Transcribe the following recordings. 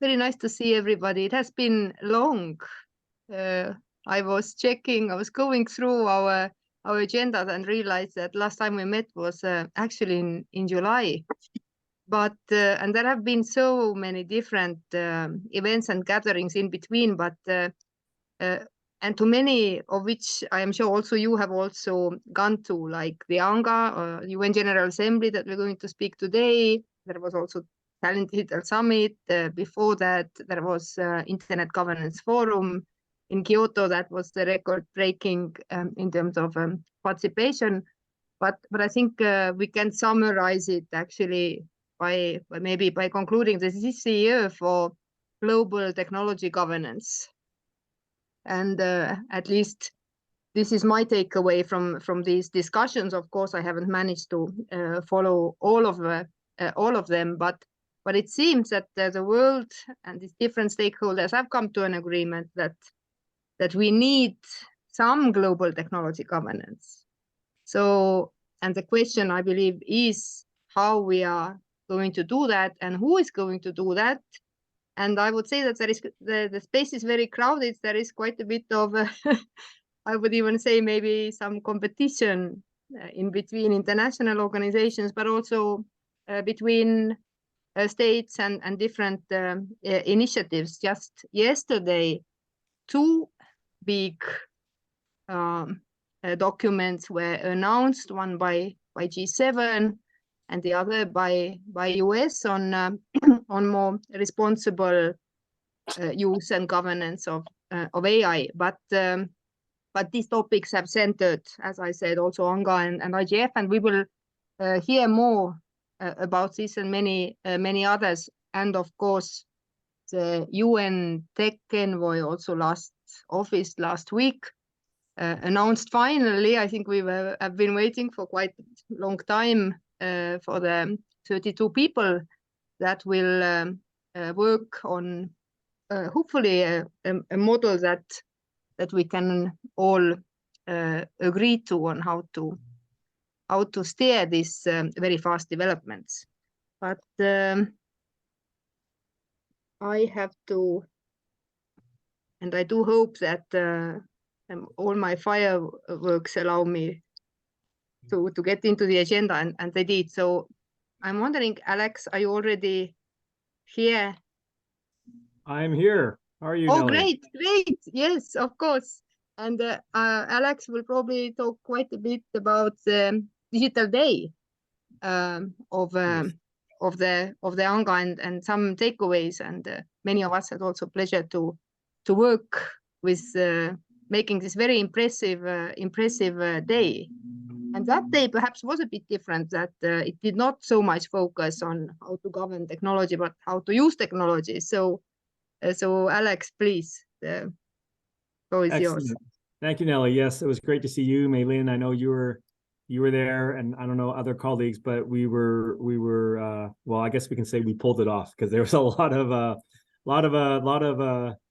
Very nice to see everybody. It has been long. I was going through our agendas and realized that last time we met was actually in July. But and there have been so many different events and gatherings in between, but and to many of which I am sure also you have also gone to, like the ANGA, UN General Assembly that we're going to speak today. There was also Talent Digital Summit. Before that, there was Internet Governance Forum in Kyoto. That was the record-breaking in terms of participation. But I think we can summarize it actually by concluding this year for global technology governance. And at least this is my takeaway from these discussions. Of course, I haven't managed to follow all of them, but it seems that the world and these different stakeholders have come to an agreement that we need some global technology governance. So, and the question, I believe, is how we are going to do that and who is going to do that. And I would say that there is the space is very crowded. There is quite a bit of, I would even say maybe some competition in between international organizations, but also between states and different initiatives. Just yesterday, two big documents were announced, one by G7 and the other by US on more responsible use and governance of AI. But these topics have centered, as I said, also ANGA and IGF, and we will hear more about this and many others. And of course, the UN Tech Envoy also last week announced finally. I think we have been waiting for quite a long time for the 32 people that will work on hopefully a model that we can all agree to on how to steer these very fast developments. But I have to, and I do hope that all my fireworks allow me to get into the agenda, and they did. So I'm wondering, Alex, are you already here? I'm here. How are you, Oh, Nelly? great. Yes, of course. And Alex will probably talk quite a bit about the digital day of the ANGA and some takeaways. And many of us had also pleasure to work with making this very impressive day. And that day perhaps was a bit different, that it did not so much focus on how to govern technology, but how to use technology. So Alex, please, the floor is yours. Thank you, Nelly. Yes, it was great to see you, Maylin. I know you were there, and I don't know other colleagues, but we were well, I guess we can say we pulled it off because there was a lot of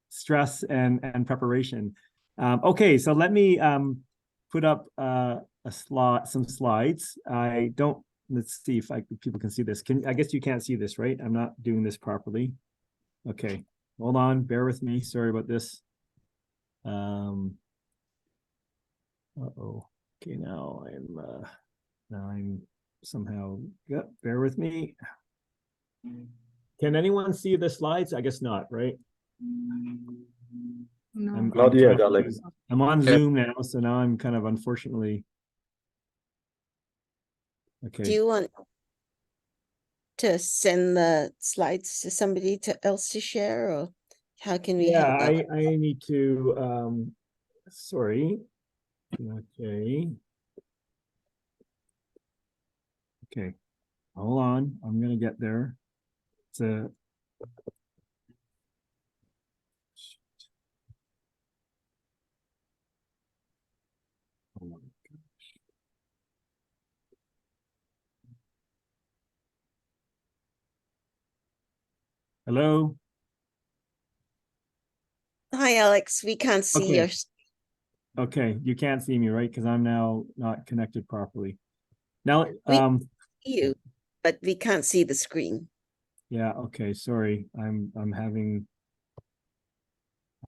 stress and preparation. Okay, so let me put up some slides. Let's see if people can see this. I guess you can't see this, right? I'm not doing this properly. Okay, hold on, bear with me. Sorry about this. Okay, now I'm somehow, yep, bear with me. Can anyone see the slides? I guess not, right? No. Not yet, Alex. I'm on Zoom now, so now I'm kind of unfortunately. Okay. Do you want to send the slides to somebody else to share, or how can we help? Yeah, I need to, sorry. Okay, hold on, I'm gonna get there. Oh my gosh. Hello? Hi, Alex, we can't see your. Okay, you can't see me, right? Because I'm now not connected properly. Now, we see you, but we can't see the screen. Yeah, okay, sorry. I'm having,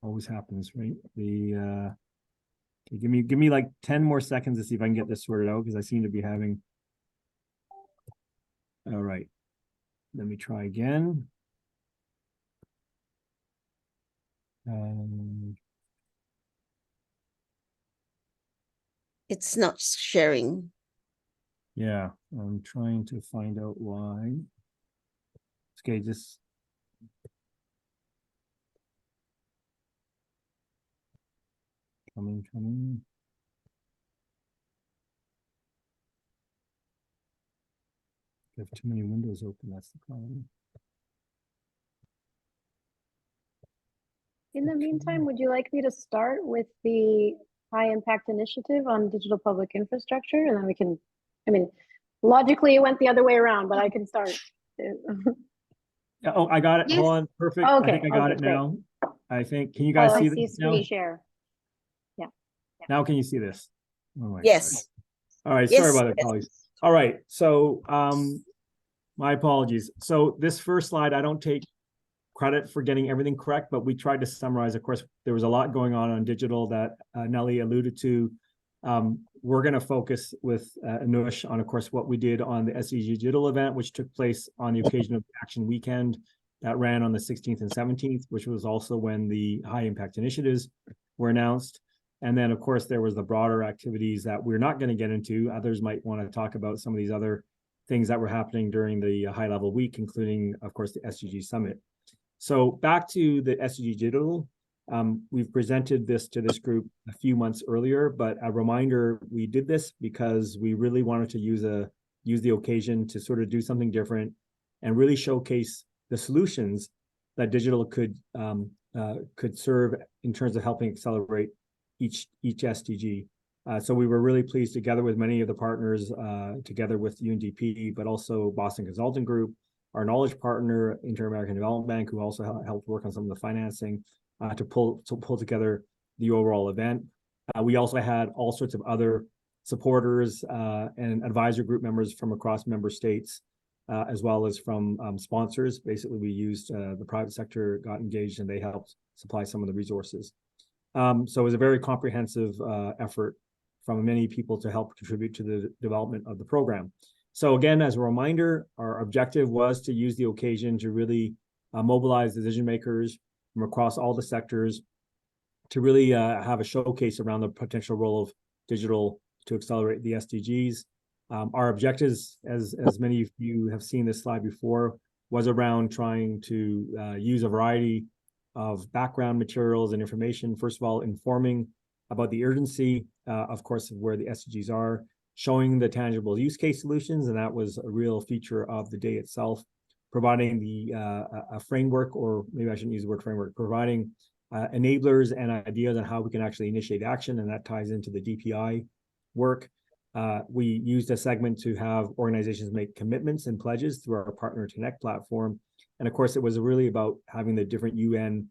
always happens, right? Okay, give me like 10 more seconds to see if I can get this sorted out because I seem to be having. All right. Let me try again. It's not sharing. Yeah, I'm trying to find out why. Okay, just coming. I have too many windows open, that's the problem. In the meantime, would you like me to start with the high impact initiative on digital public infrastructure? And then we can, I mean, logically it went the other way around, but I can start. Yeah, oh, I got it. Yes. Hold on. Perfect. Okay, I think I got okay, it great. now. I think, can you Oh, guys I see see this now? screen share. Now can you see this? Oh my Yes. God. All right, Yes, sorry about that, yes. colleagues. All right, so my apologies. So this first slide, I don't take credit for getting everything correct, but we tried to summarize. Of course, there was a lot going on digital that Nelly alluded to. We're going to focus with Anush on, of course, what we did on the SDG Digital event, which took place on the occasion of Action Weekend that ran on the 16th and 17th, which was also when the high impact initiatives were announced. And then, of course, there was the broader activities that we're not going to get into. Others might want to talk about some of these other things that were happening during the high level week, including, of course, the SDG Summit. So back to the SDG Digital, we've presented this to this group a few months earlier, but a reminder, we did this because we really wanted to use the occasion to sort of do something different and really showcase the solutions that digital could serve in terms of helping accelerate each SDG. So we were really pleased, together with many of the partners, together with UNDP, but also Boston Consulting Group, our knowledge partner, Inter-American Development Bank, who also helped work on some of the financing, to pull together the overall event. We also had all sorts of other supporters and advisor group members from across member states, as well as from sponsors. Basically, we used the private sector got engaged and they helped supply some of the resources. So it was a very comprehensive effort from many people to help contribute to the development of the program. So again, as a reminder, our objective was to use the occasion to really mobilize decision makers from across all the sectors to really have a showcase around the potential role of digital to accelerate the SDGs. Our objectives, as many of you have seen this slide before, was around trying to use a variety of background materials and information. First of all, informing about the urgency, of course, of where the SDGs are, showing the tangible use case solutions, and that was a real feature of the day itself, providing a framework, or maybe I shouldn't use the word framework, providing enablers and ideas on how we can actually initiate action, and that ties into the DPI work. We used a segment to have organizations make commitments and pledges through our Partner Connect platform. And of course, it was really about having the different UN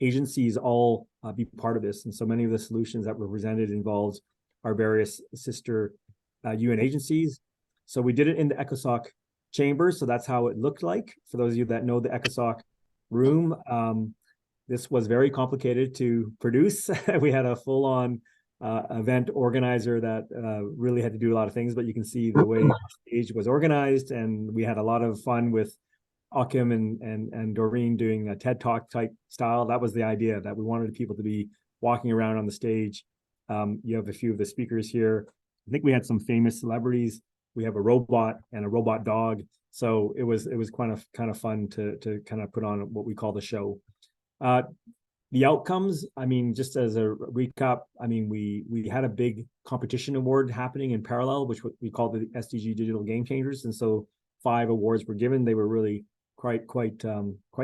agencies all be part of this. And so many of the solutions that were presented involved our various sister UN agencies. So we did it in the ECOSOC chamber. So that's how it looked like. For those of you that know the ECOSOC room, this was very complicated to produce. We had a full-on event organizer that really had to do a lot of things, but you can see the way the stage was organized, and we had a lot of fun with Akim and Doreen doing a TED Talk type style. That was the idea, that we wanted people to be walking around on the stage. You have a few of the speakers here. I think we had some famous celebrities. We have a robot and a robot dog. So it was kind of fun to kind of put on what we call the show. The outcomes, I mean, just as a recap, I mean, we had a big competition award happening in parallel, which we call the SDG Digital Game Changers. And so 5 awards were given. They were really quite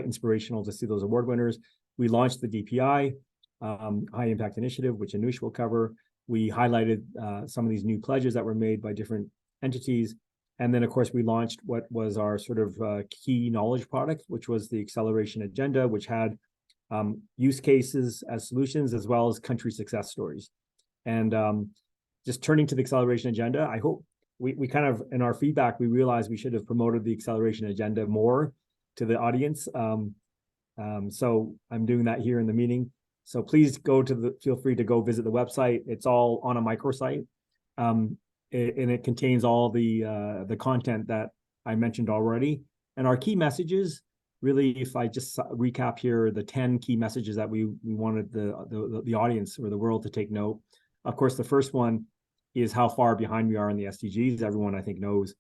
inspirational to see those award winners. We launched the DPI, High Impact Initiative, which Anush will cover. We highlighted some of these new pledges that were made by different entities. And then, of course, we launched what was our sort of key knowledge product, which was the Acceleration Agenda, which had use cases as solutions, as well as country success stories. And just turning to the Acceleration Agenda, I hope we kind of, in our feedback, we realized we should have promoted the Acceleration Agenda more. to the audience. So I'm doing that here in the meeting. So please feel free to go visit the website. It's all on a microsite. And it contains all the content that I mentioned already. And our key messages, really, if I just recap here, the 10 key messages that we wanted the audience or the world to take note. Of course, the first one is how far behind we are in the SDGs. Everyone, I think, knows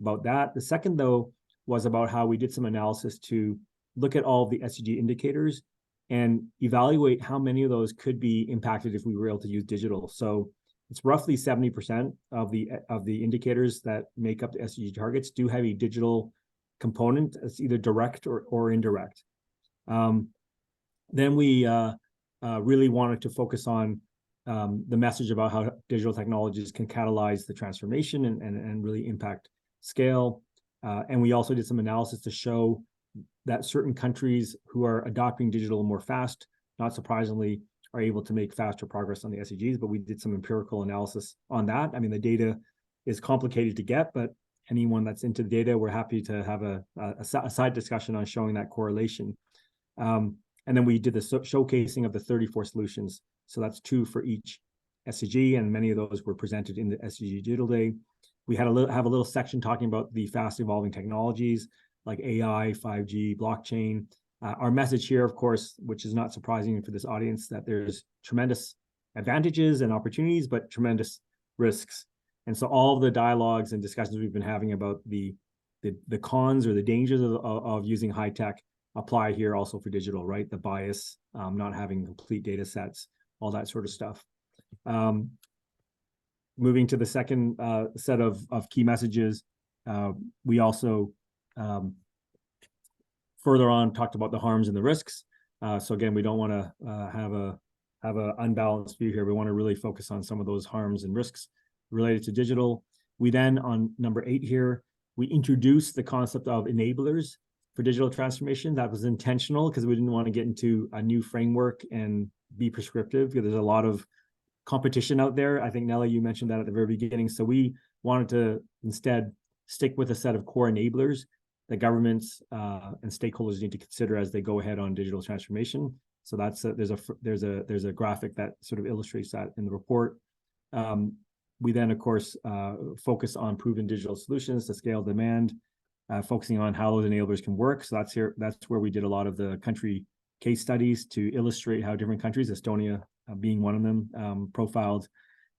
about that. The second, though, was about how we did some analysis to look at all of the SDG indicators and evaluate how many of those could be impacted if we were able to use digital. So it's roughly 70% of the indicators that make up the SDG targets do have a digital component. It's either direct or indirect. Then we really wanted to focus on the message about how digital technologies can catalyze the transformation and really impact scale. And we also did some analysis to show that certain countries who are adopting digital more fast, not surprisingly, are able to make faster progress on the SDGs, but we did some empirical analysis on that. I mean, the data is complicated to get, but anyone that's into the data, we're happy to have a side discussion on showing that correlation. And then we did the showcasing of the 34 solutions. So that's 2 for each SDG, and many of those were presented in the SDG Digital Day. We had have a little section talking about the fast evolving technologies like AI, 5G, blockchain. Our message here, of course, which is not surprising for this audience, that there's tremendous advantages and opportunities, but tremendous risks. And so all the dialogues and discussions we've been having about the cons or the dangers of using high tech apply here also for digital, right? The bias, not having complete data sets, all that sort of stuff. Moving to the second set of key messages, we also further on talked about the harms and the risks. So again, we don't want to have an unbalanced view here. We want to really focus on some of those harms and risks related to digital. We then, on number 8 here, we introduced the concept of enablers for digital transformation. That was intentional because we didn't want to get into a new framework and be prescriptive, because there's a lot of competition out there. I think, Nelly, you mentioned that at the very beginning. So we wanted to instead stick with a set of core enablers that governments and stakeholders need to consider as they go ahead on digital transformation. So that's there's a graphic that sort of illustrates that in the report. We then, of course, focus on proven digital solutions to scale demand, focusing on how those enablers can work. So that's where we did a lot of the country case studies to illustrate how different countries, Estonia being one of them, profiled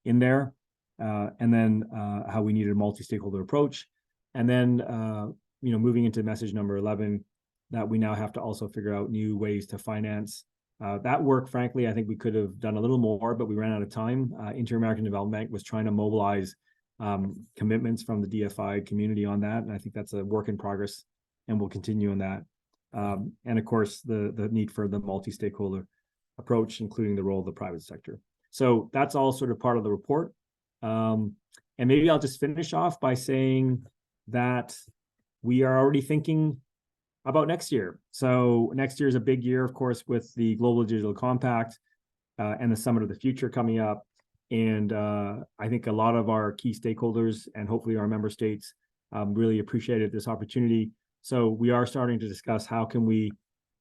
in there, and then how we needed a multi-stakeholder approach. And then, moving into message number 11, that we now have to also figure out new ways to finance that work. Frankly, I think we could have done a little more, but we ran out of time. Inter-American Development Bank was trying to mobilize commitments from the DFI community on that, and I think that's a work in progress, and we'll continue on that. And of course, the need for the multi-stakeholder approach, including the role of the private sector. So that's all sort of part of the report. And maybe I'll just finish off by saying that we are already thinking about next year. So next year is a big year, of course, with the Global Digital Compact and the Summit of the Future coming up. And I think a lot of our key stakeholders and hopefully our member states really appreciated this opportunity. So we are starting to discuss how can we,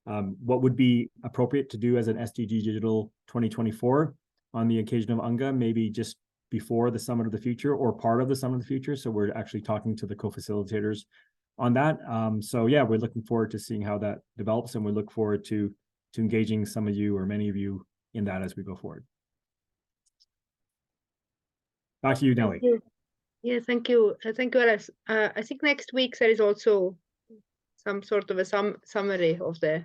what would be appropriate to do as an SDG Digital 2024 on the occasion of UNGA, maybe just before the Summit of the Future or part of the Summit of the Future. So we're actually talking to the co-facilitators on that. So yeah, we're looking forward to seeing how that develops, and we look forward to engaging some of you or many of you in that as we go forward. Back to you, Nelly. Yeah, thank you. Thank you, Alex. I think next week there is also some sort of a summary of the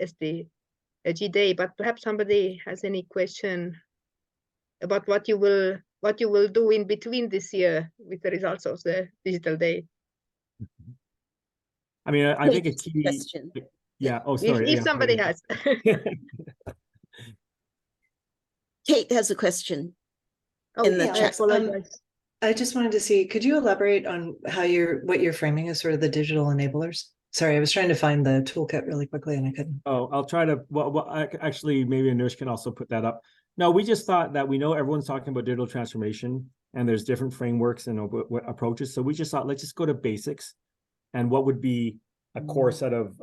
SDG Day, but perhaps somebody has any question about what you will do in between this year with the results of the Digital Day. I mean, I think a key question. Yeah. Oh, sorry. If somebody has. Kate has a question. Oh, In the yeah, I chat. apologize. I just wanted to see, could you elaborate on how what you're framing as sort of the digital enablers? Sorry, I was trying to find the toolkit really quickly and I couldn't. Oh, I'll try to, actually, maybe Anush can also put that up. No, we just thought that we know everyone's talking about digital transformation and there's different frameworks and approaches. So we just thought, let's just go to basics and what would be a core set of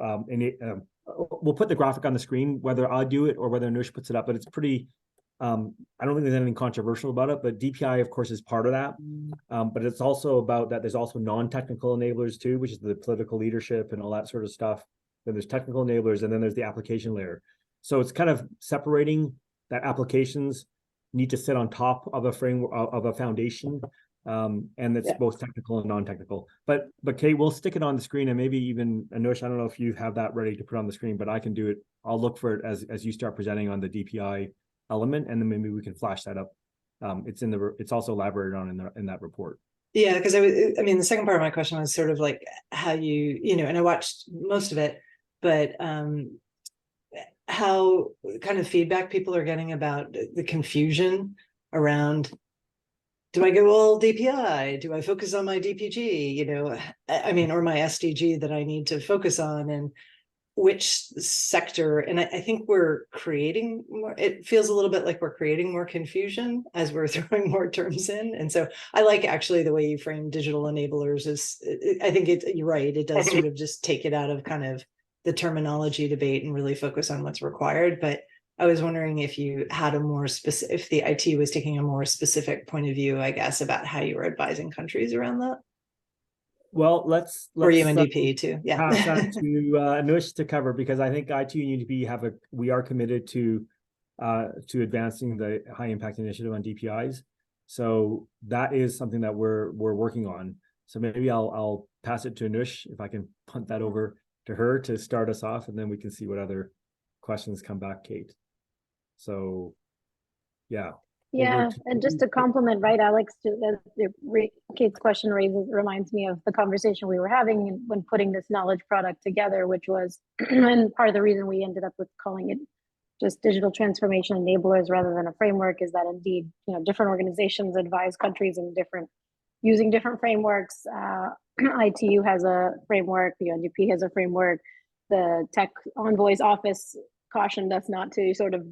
we'll put the graphic on the screen, whether I do it or whether Anush puts it up, but it's pretty, I don't think there's anything controversial about it, but DPI, of course, is part of that. But it's also about that there's also non-technical enablers too, which is the political leadership and all that sort of stuff. Then there's technical enablers, and then there's the application layer. So it's kind of separating that applications need to sit on top of a framework, of a foundation, and it's both technical and non-technical. But Kate, we'll stick it on the screen, and maybe even Anush, I don't know if you have that ready to put on the screen, but I can do it. I'll look for it as you start presenting on the DPI element, and then maybe we can flash that up. It's also elaborated on in that report. Yeah, because I mean, the second part of my question was sort of like how and I watched most of it, but how kind of feedback people are getting about the confusion around, do I go all DPI? Do I focus on my DPG? I mean, or my SDG that I need to focus on, and which sector. And I think we're creating more, it feels a little bit like we're creating more confusion as we're throwing more terms in. And so I like actually the way you frame digital enablers I think you're right. It does sort of just take it out of kind of the terminology debate and really focus on what's required. But I was wondering if you had a more specific, if the IT was taking a more specific point of view, I guess, about how you were advising countries around that. Well, let's or UNDP too. Yeah. pass that to Anush to cover, because I think IT and UNDP we are committed to advancing the high impact initiative on DPIs. So that is something that we're working on. So maybe I'll pass it to Anush, if I can punt that over to her to start us off, and then we can see what other questions come back, Kate. So yeah. Yeah, and just to compliment, right, Alex, Kate's question reminds me of the conversation we were having when putting this knowledge product together, which was, and part of the reason we ended up with calling it just digital transformation enablers rather than a framework is that indeed, different organizations advise countries in using different frameworks. ITU has a framework, the UNDP has a framework, the Tech Envoy's office cautioned us not to sort of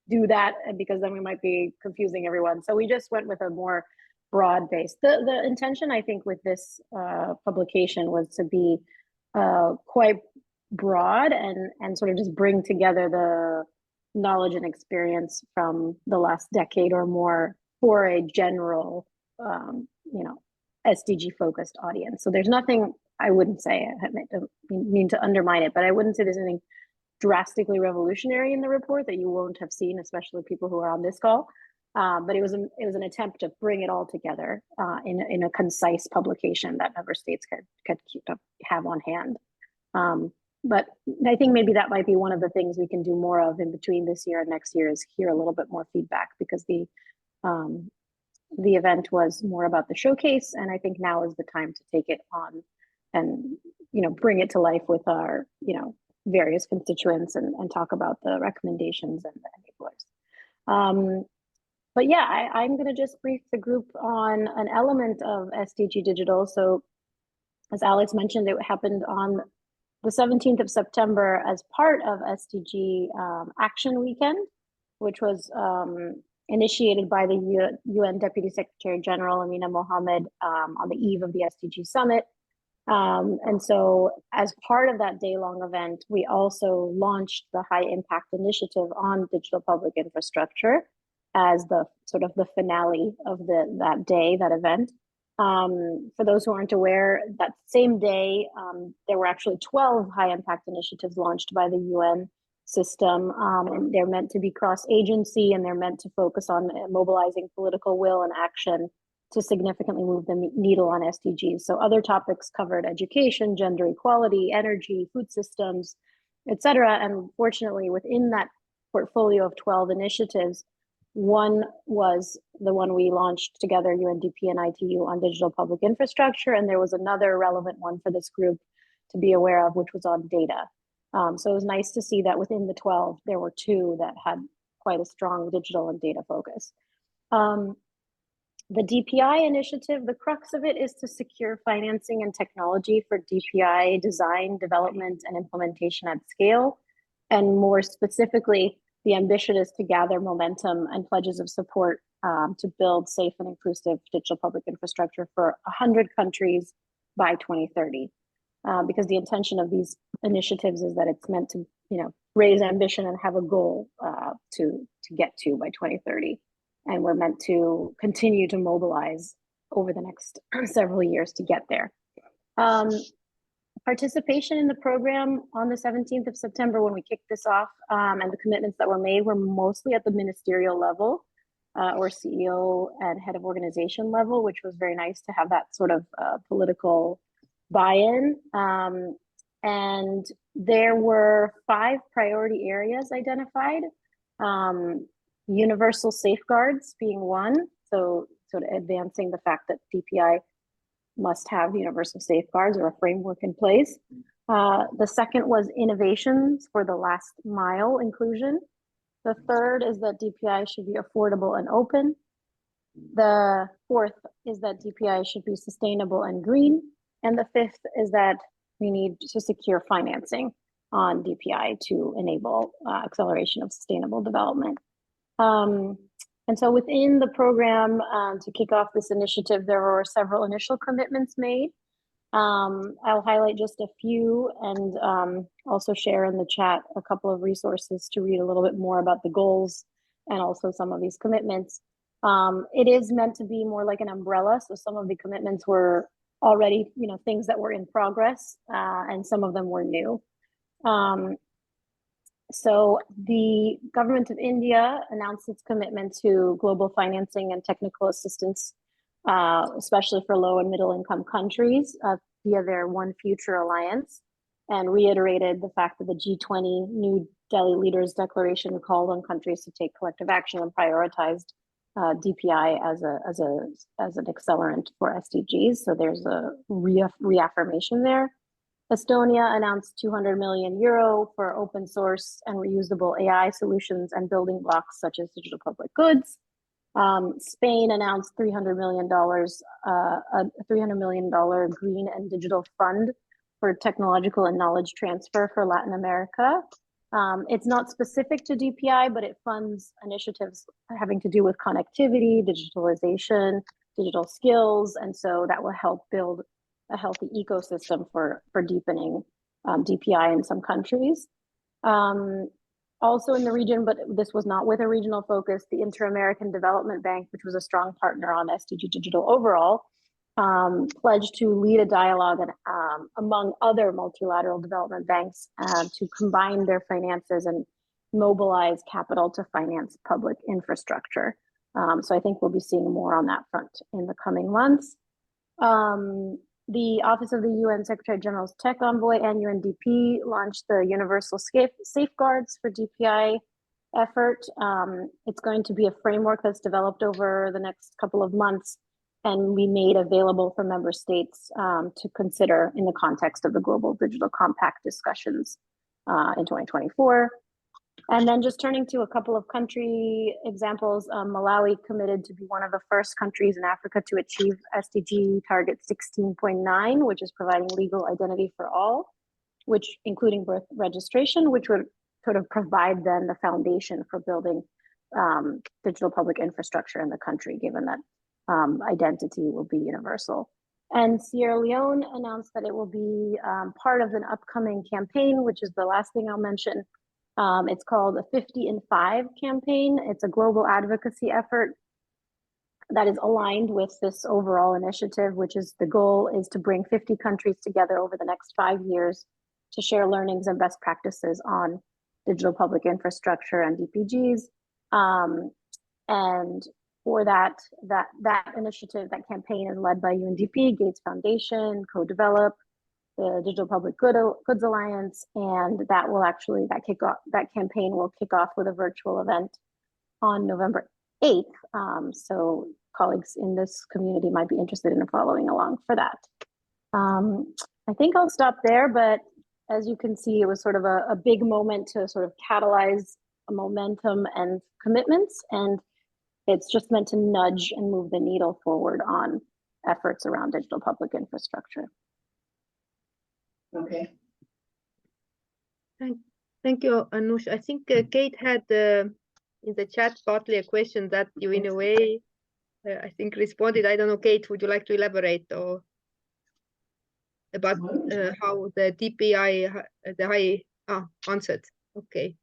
do that, because then we might be confusing everyone. So we just went with a more broad base. The intention, I think, with this publication was to be quite broad and sort of just bring together the knowledge and experience from the last decade or more for a general, SDG focused audience. So there's nothing, I wouldn't say, I don't mean to undermine it, but I wouldn't say there's anything drastically revolutionary in the report that you won't have seen, especially people who are on this call. But it was an attempt to bring it all together in a concise publication that member states could have on hand. But I think maybe that might be one of the things we can do more of in between this year and next year, is hear a little bit more feedback, because the event was more about the showcase, and I think now is the time to take it on and bring it to life with our various constituents and talk about the recommendations and the enablers. But yeah, I'm going to just brief the group on an element of SDG Digital. So as Alex mentioned, it happened on the 17th of September as part of SDG Action Weekend, which was initiated by the UN Deputy Secretary General Amina Mohammed on the eve of the SDG Summit. And so as part of that day-long event, we also launched the High Impact Initiative on Digital Public Infrastructure as the sort of the finale of that day, that event. For those who aren't aware, that same day, there were actually 12 high impact initiatives launched by the UN system. And they're meant to be cross-agency, and they're meant to focus on mobilizing political will and action to significantly move the needle on SDGs. So other topics covered education, gender equality, energy, food systems, et cetera. And fortunately, within that portfolio of 12 initiatives, one was the one we launched together, UNDP and ITU, on digital public infrastructure. And there was another relevant one for this group to be aware of, which was on data. So it was nice to see that within the 12, there were two that had quite a strong digital and data focus. The DPI initiative, the crux of it is to secure financing and technology for DPI design, development, and implementation at scale. And more specifically, the ambition is to gather momentum and pledges of support to build safe and inclusive digital public infrastructure for 100 countries by 2030. because the intention of these initiatives is that it's meant to, raise ambition and have a goal to get to by 2030. And we're meant to continue to mobilize over the next several years to get there. Participation in the program on the 17th of September when we kicked this off, and the commitments that were made were mostly at the ministerial level, or CEO and head of organization level, which was very nice to have that sort of political buy-in. And there were 5 priority areas identified, universal safeguards being one, so sort of advancing the fact that DPI must have universal safeguards or a framework in place. The second was innovations for the last mile inclusion. The third is that DPI should be affordable and open. The fourth is that DPI should be sustainable and green. And the fifth is that we need to secure financing on DPI to enable acceleration of sustainable development. And so within the program, to kick off this initiative, there were several initial commitments made. I'll highlight just a few and also share in the chat a couple of resources to read a little bit more about the goals and also some of these commitments. It is meant to be more like an umbrella. So some of the commitments were already, things that were in progress, and some of them were new. So the government of India announced its commitment to global financing and technical assistance, especially for low and middle income countries, via their One Future Alliance, and reiterated the fact that the G20 New Delhi Leaders Declaration called on countries to take collective action and prioritized DPI as an accelerant for SDGs. So there's a reaffirmation there. Estonia announced 200 million euro for open source and reusable AI solutions and building blocks such as digital public goods. Spain announced $300 million, a $300 million green and digital fund for technological and knowledge transfer for Latin America. It's not specific to DPI, but it funds initiatives having to do with connectivity, digitalization, digital skills, and so that will help build a healthy ecosystem for deepening DPI in some countries. Also in the region, but this was not with a regional focus, the Inter-American Development Bank, which was a strong partner on SDG Digital overall, pledged to lead a dialogue among other multilateral development banks to combine their finances and mobilize capital to finance public infrastructure. So I think we'll be seeing more on that front in the coming months. The Office of the UN Secretary General's Tech Envoy and UNDP launched the Universal Safeguards for DPI effort. It's going to be a framework that's developed over the next couple of months and we made available for member states to consider in the context of the Global Digital Compact discussions in 2024. And then just turning to a couple of country examples, Malawi committed to be one of the first countries in Africa to achieve SDG target 16.9, which is providing legal identity for all, which including birth registration, which would sort of provide then the foundation for building digital public infrastructure in the country, given that identity will be universal. And Sierra Leone announced that it will be part of an upcoming campaign, which is the last thing I'll mention. It's called a 50 in 5 campaign. It's a global advocacy effort that is aligned with this overall initiative, which is the goal is to bring 50 countries together over the next 5 years to share learnings and best practices on digital public infrastructure and DPGs. And for that initiative, that campaign is led by UNDP, Gates Foundation, Co-Develop, the Digital Public Goods Alliance, and that campaign will kick off with a virtual event on November 8th. So colleagues in this community might be interested in following along for that. I think I'll stop there, but as you can see, it was sort of a big moment to sort of catalyze a momentum and commitments, and it's just meant to nudge and move the needle forward on efforts around digital public infrastructure. Okay. Thank you, Anush. I think Kate had in the chat partly a question that you, in a way, I think responded. I don't know, Kate, would you like to elaborate or? about how the DPI, answered. Okay.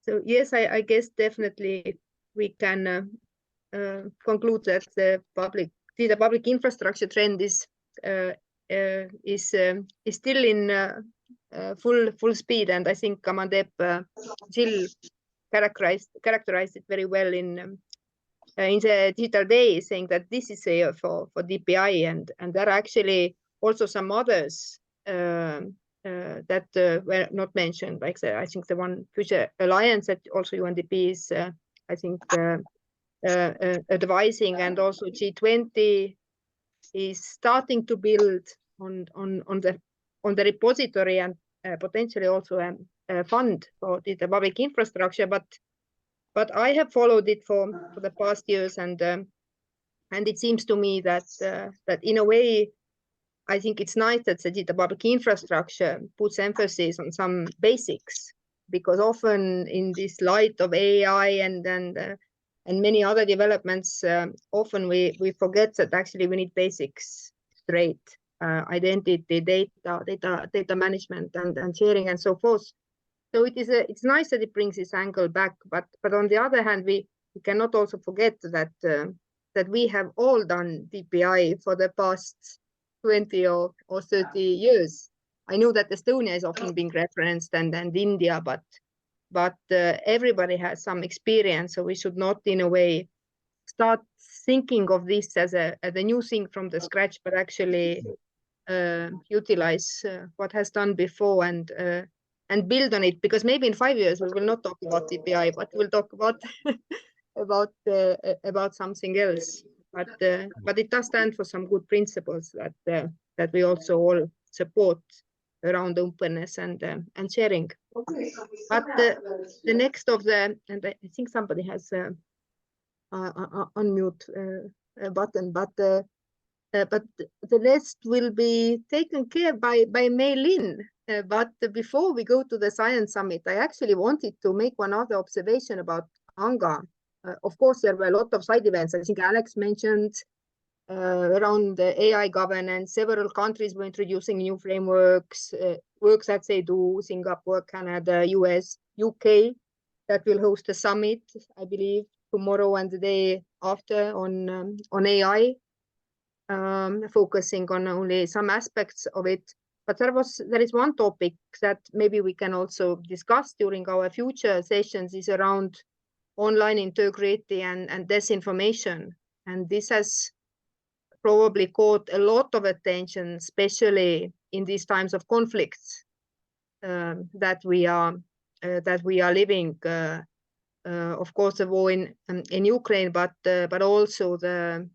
So yes, I guess definitely we can conclude that the public infrastructure trend is still in full speed, and I think Kamandep Jill characterized it very well in the Digital Day, saying that this is a year for DPI, and there are actually also some others that were not mentioned, like I think the One Future Alliance that also UNDP is I think advising, and also G20 is starting to build on the repository, and potentially also a fund for the public infrastructure. But I have followed it for the past years, and it seems to me that in a way, I think it's nice that the public infrastructure puts emphasis on some basics, because often in this light of AI and many other developments, often we forget that actually we need basics straight, identity, data management, and sharing, and so forth. So it's nice that it brings this angle back, but on the other hand, we cannot also forget that that we have all done DPI for the past 20 or 30 years. I know that Estonia is often being referenced, and India, but everybody has some experience, so we should not in a way start thinking of this as a new thing from the scratch, but actually utilize what has done before and build on it, because maybe in 5 years we will not talk about DPI, but we'll talk about about something else. But it does stand for some good principles that we also all support around openness and sharing. But the next of the, and I think somebody has unmute button, but the rest will be taken care by Mei Lin. But before we go to the Science Summit, I actually wanted to make one other observation about Anga. Of course, there were a lot of side events. I think Alex mentioned around the AI governance. Several countries were introducing new frameworks, works that they do, Singapore, Canada, US, UK, that will host a summit, I believe, tomorrow and the day after on AI, focusing on only some aspects of it. But there is one topic that maybe we can also discuss during our future sessions, is around online integrity and disinformation. And this has probably caught a lot of attention, especially in these times of conflicts that we are living. Of course, the war in Ukraine, but also the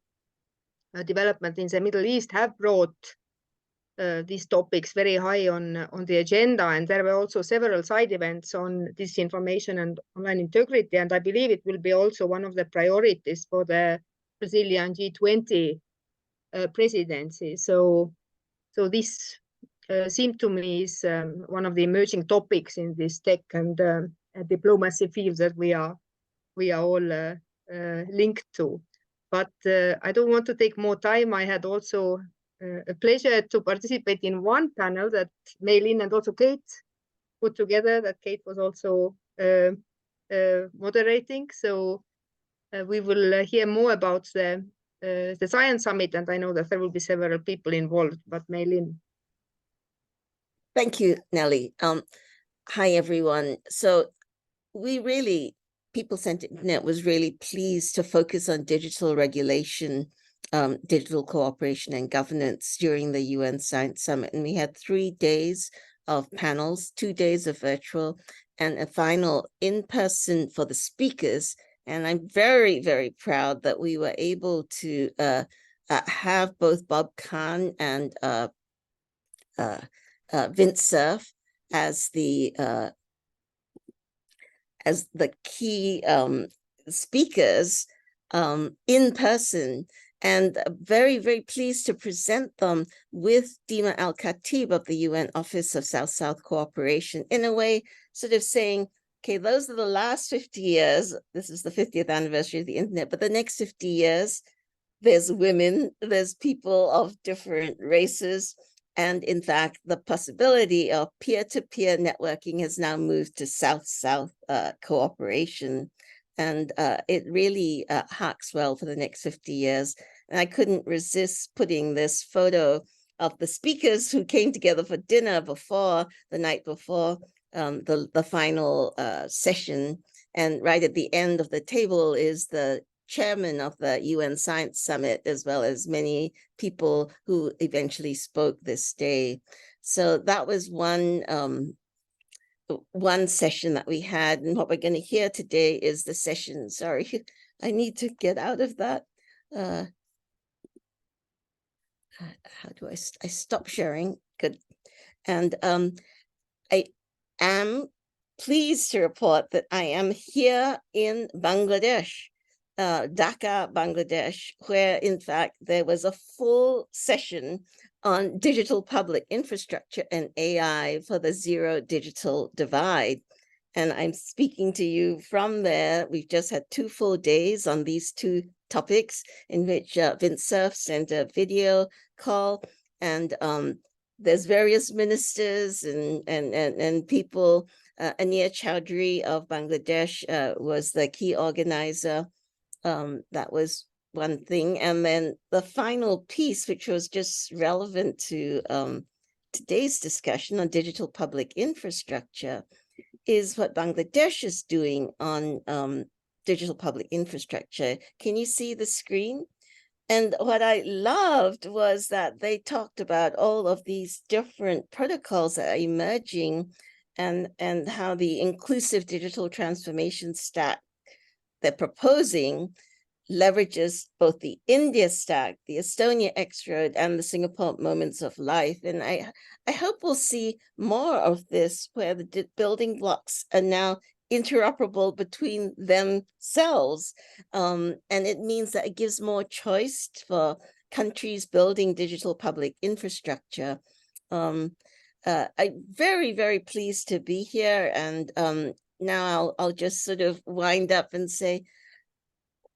development in the Middle East have brought these topics very high on the agenda, and there were also several side events on disinformation and online integrity, and I believe it will be also one of the priorities for the Brazilian G20 presidency. So this seemed to me is one of the emerging topics in this tech and diplomacy field that we are all linked to. But I don't want to take more time. I had also a pleasure to participate in one panel that Mei Lin and also Kate put together, that Kate was also moderating. So we will hear more about the Science Summit, and I know that there will be several people involved, but Mei Lin. Thank you, Nelly. Hi, everyone. So People Centered Internet was really pleased to focus on digital regulation, digital cooperation and governance during the UN Science Summit. And we had 3 days of panels, 2 days of virtual, and a final in-person for the speakers. And I'm very, very proud that we were able to have both Bob Kahn and Vint Cerf as the key speakers in person, and very, very pleased to present them with Dima Al-Khatib of the UN Office of South-South Cooperation, in a way sort of saying, okay, those are the last 50 years. This is the 50th anniversary of the internet, but the next 50 years, there's women, there's people of different races. And in fact, the possibility of peer-to-peer networking has now moved to South-South cooperation. And it really harks well for the next 50 years. And I couldn't resist putting this photo of the speakers who came together for dinner before, the night before the final session. And right at the end of the table is the chairman of the UN Science Summit, as well as many people who eventually spoke this day. So that was one session that we had. And what we're going to hear today is the session. Sorry, I need to get out of that. How do I stop sharing? Good. And I am pleased to report that I am here in Bangladesh, Dhaka, Bangladesh, where in fact there was a full session on digital public infrastructure and AI for the Zero Digital Divide. And I'm speaking to you from there. We've just had 2 full days on these 2 topics in which Vint Cerf sent a video call, and there's various ministers and people. Anir Chowdhury of Bangladesh was the key organizer. That was one thing. And then the final piece, which was just relevant to today's discussion on digital public infrastructure, is what Bangladesh is doing on digital public infrastructure. Can you see the screen? And what I loved was that they talked about all of these different protocols that are emerging, and how the inclusive digital transformation stack they're proposing leverages both the India stack, the Estonia X-Road, and the Singapore Moments of Life. And I hope we'll see more of this, where the building blocks are now interoperable between themselves. And it means that it gives more choice for countries building digital public infrastructure. I'm very, very pleased to be here. And now I'll just sort of wind up and say,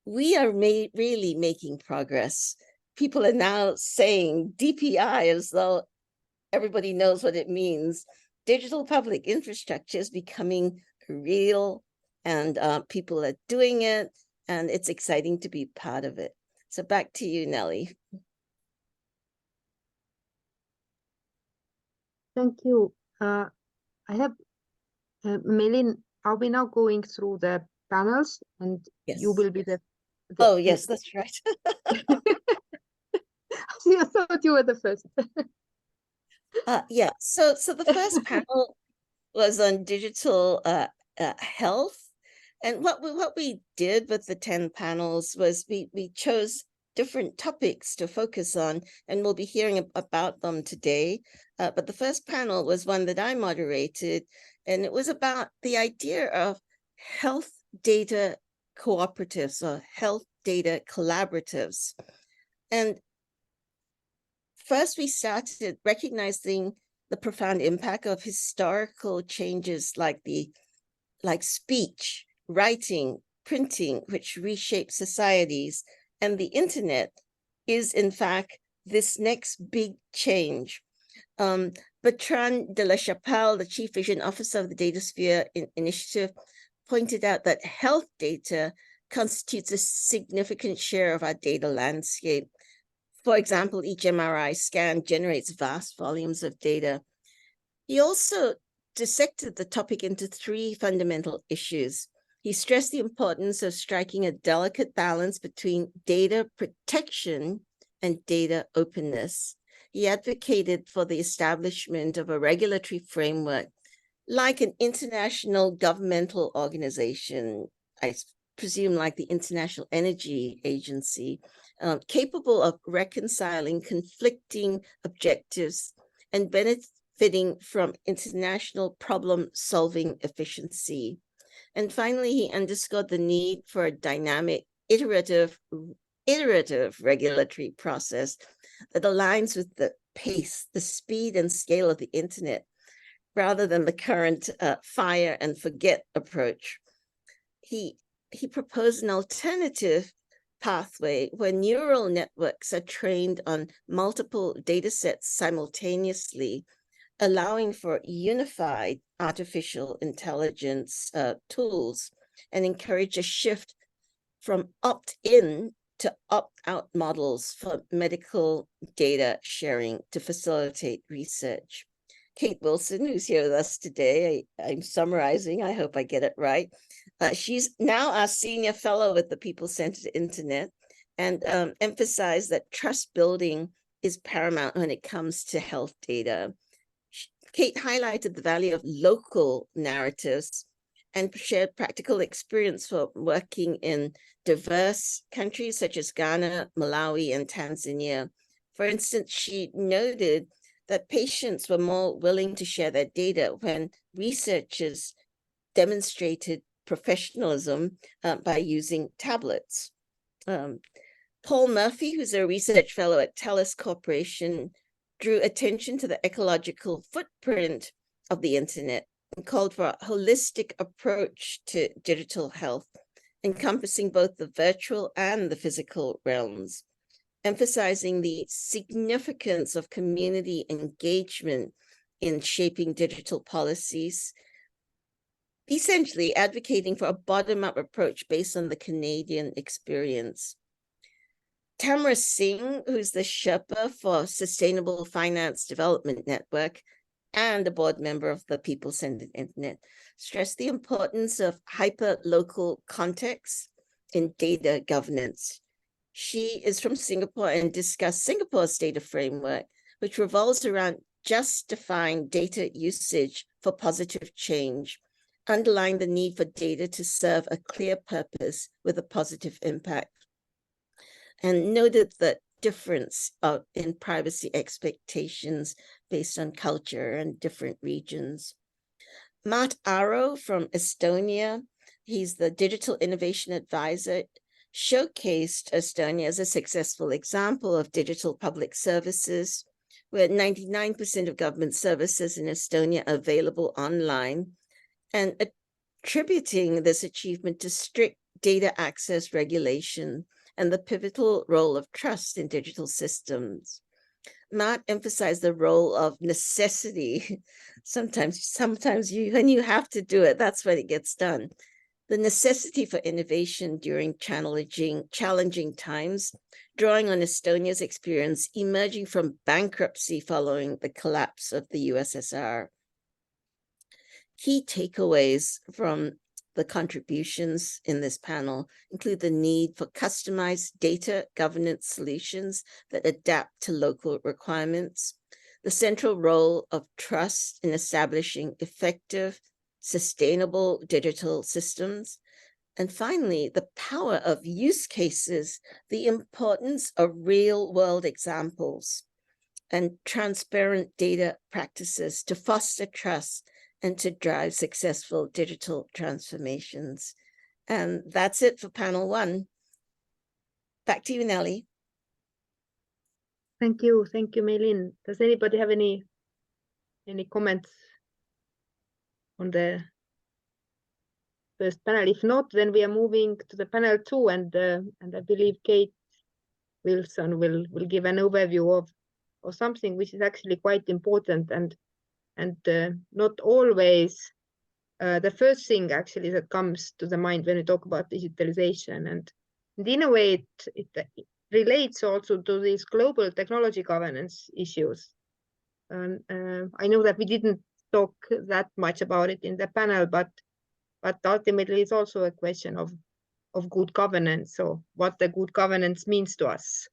we are really making progress. People are now saying DPI as though everybody knows what it means. Digital public infrastructure is becoming real, and people are doing it, and it's exciting to be part of it. So back to you, Nelly. Thank you. I have, Melin, are we now going through the panels, and Yes. you will be the Oh, yes, that's right. I thought you were the first. Yeah, so the first panel was on digital health. And what we did with the 10 panels was we chose different topics to focus on, and we'll be hearing about them today. But the first panel was one that I moderated, and it was about the idea of health data cooperatives or health data collaboratives. And first, we started recognizing the profound impact of historical changes like speech, writing, printing, which reshape societies, and the internet is in fact this next big change. Bertrand de la Chapelle, the Chief Vision Officer of the DataSphere Initiative, pointed out that health data constitutes a significant share of our data landscape. For example, each MRI scan generates vast volumes of data. He also dissected the topic into 3 fundamental issues. He stressed the importance of striking a delicate balance between data protection and data openness. He advocated for the establishment of a regulatory framework like an international governmental organization, I presume like the International Energy Agency, capable of reconciling conflicting objectives and benefiting from international problem-solving efficiency. And finally, he underscored the need for a dynamic, iterative regulatory process that aligns with the pace, the speed and scale of the internet, rather than the current fire and forget approach. He proposed an alternative pathway where neural networks are trained on multiple data sets simultaneously, allowing for unified artificial intelligence tools, and encourage a shift from opt-in to opt-out models for medical data sharing to facilitate research. Kate Wilson, who's here with us today, I'm summarizing, I hope I get it right. She's now our senior fellow with the People-Centered Internet, and emphasized that trust building is paramount when it comes to health data. Kate highlighted the value of local narratives and shared practical experience for working in diverse countries such as Ghana, Malawi, and Tanzania. For instance, she noted that patients were more willing to share their data when researchers demonstrated professionalism by using tablets. Paul Murphy, who's a research fellow at TELUS Corporation, drew attention to the ecological footprint of the internet and called for a holistic approach to digital health, encompassing both the virtual and the physical realms, emphasizing the significance of community engagement in shaping digital policies, essentially advocating for a bottom-up approach based on the Canadian experience. Tamara Singh, who's the Sherpa for Sustainable Finance Development Network and a board member of the People-Centered Internet, stressed the importance of hyper-local context in data governance. She is from Singapore and discussed Singapore's data framework, which revolves around justifying data usage for positive change, underlying the need for data to serve a clear purpose with a positive impact, and noted the difference in privacy expectations based on culture and different regions. Matt Aro from Estonia, he's the Digital Innovation Advisor, showcased Estonia as a successful example of digital public services, where 99% of government services in Estonia are available online, and attributing this achievement to strict data access regulation and the pivotal role of trust in digital systems. Matt emphasized the role of necessity. Sometimes when you have to do it, that's when it gets done. The necessity for innovation during challenging times, drawing on Estonia's experience emerging from bankruptcy following the collapse of the USSR. Key takeaways from the contributions in this panel include the need for customized data governance solutions that adapt to local requirements, the central role of trust in establishing effective, sustainable digital systems, and finally, the power of use cases, the importance of real-world examples, and transparent data practices to foster trust and to drive successful digital transformations. And that's it for panel one. Back to you, Nelly. Thank you, Meilin. Does anybody have any comments on the first panel? If not, then we are moving to the panel two, and I believe Kate Wilson will give an overview of something which is actually quite important and not always the first thing actually that comes to the mind when we talk about digitalization. And in a way, it relates also to these global technology governance issues. And I know that we didn't talk that much about it in the panel, but ultimately it's also a question of good governance, or what the good governance means to us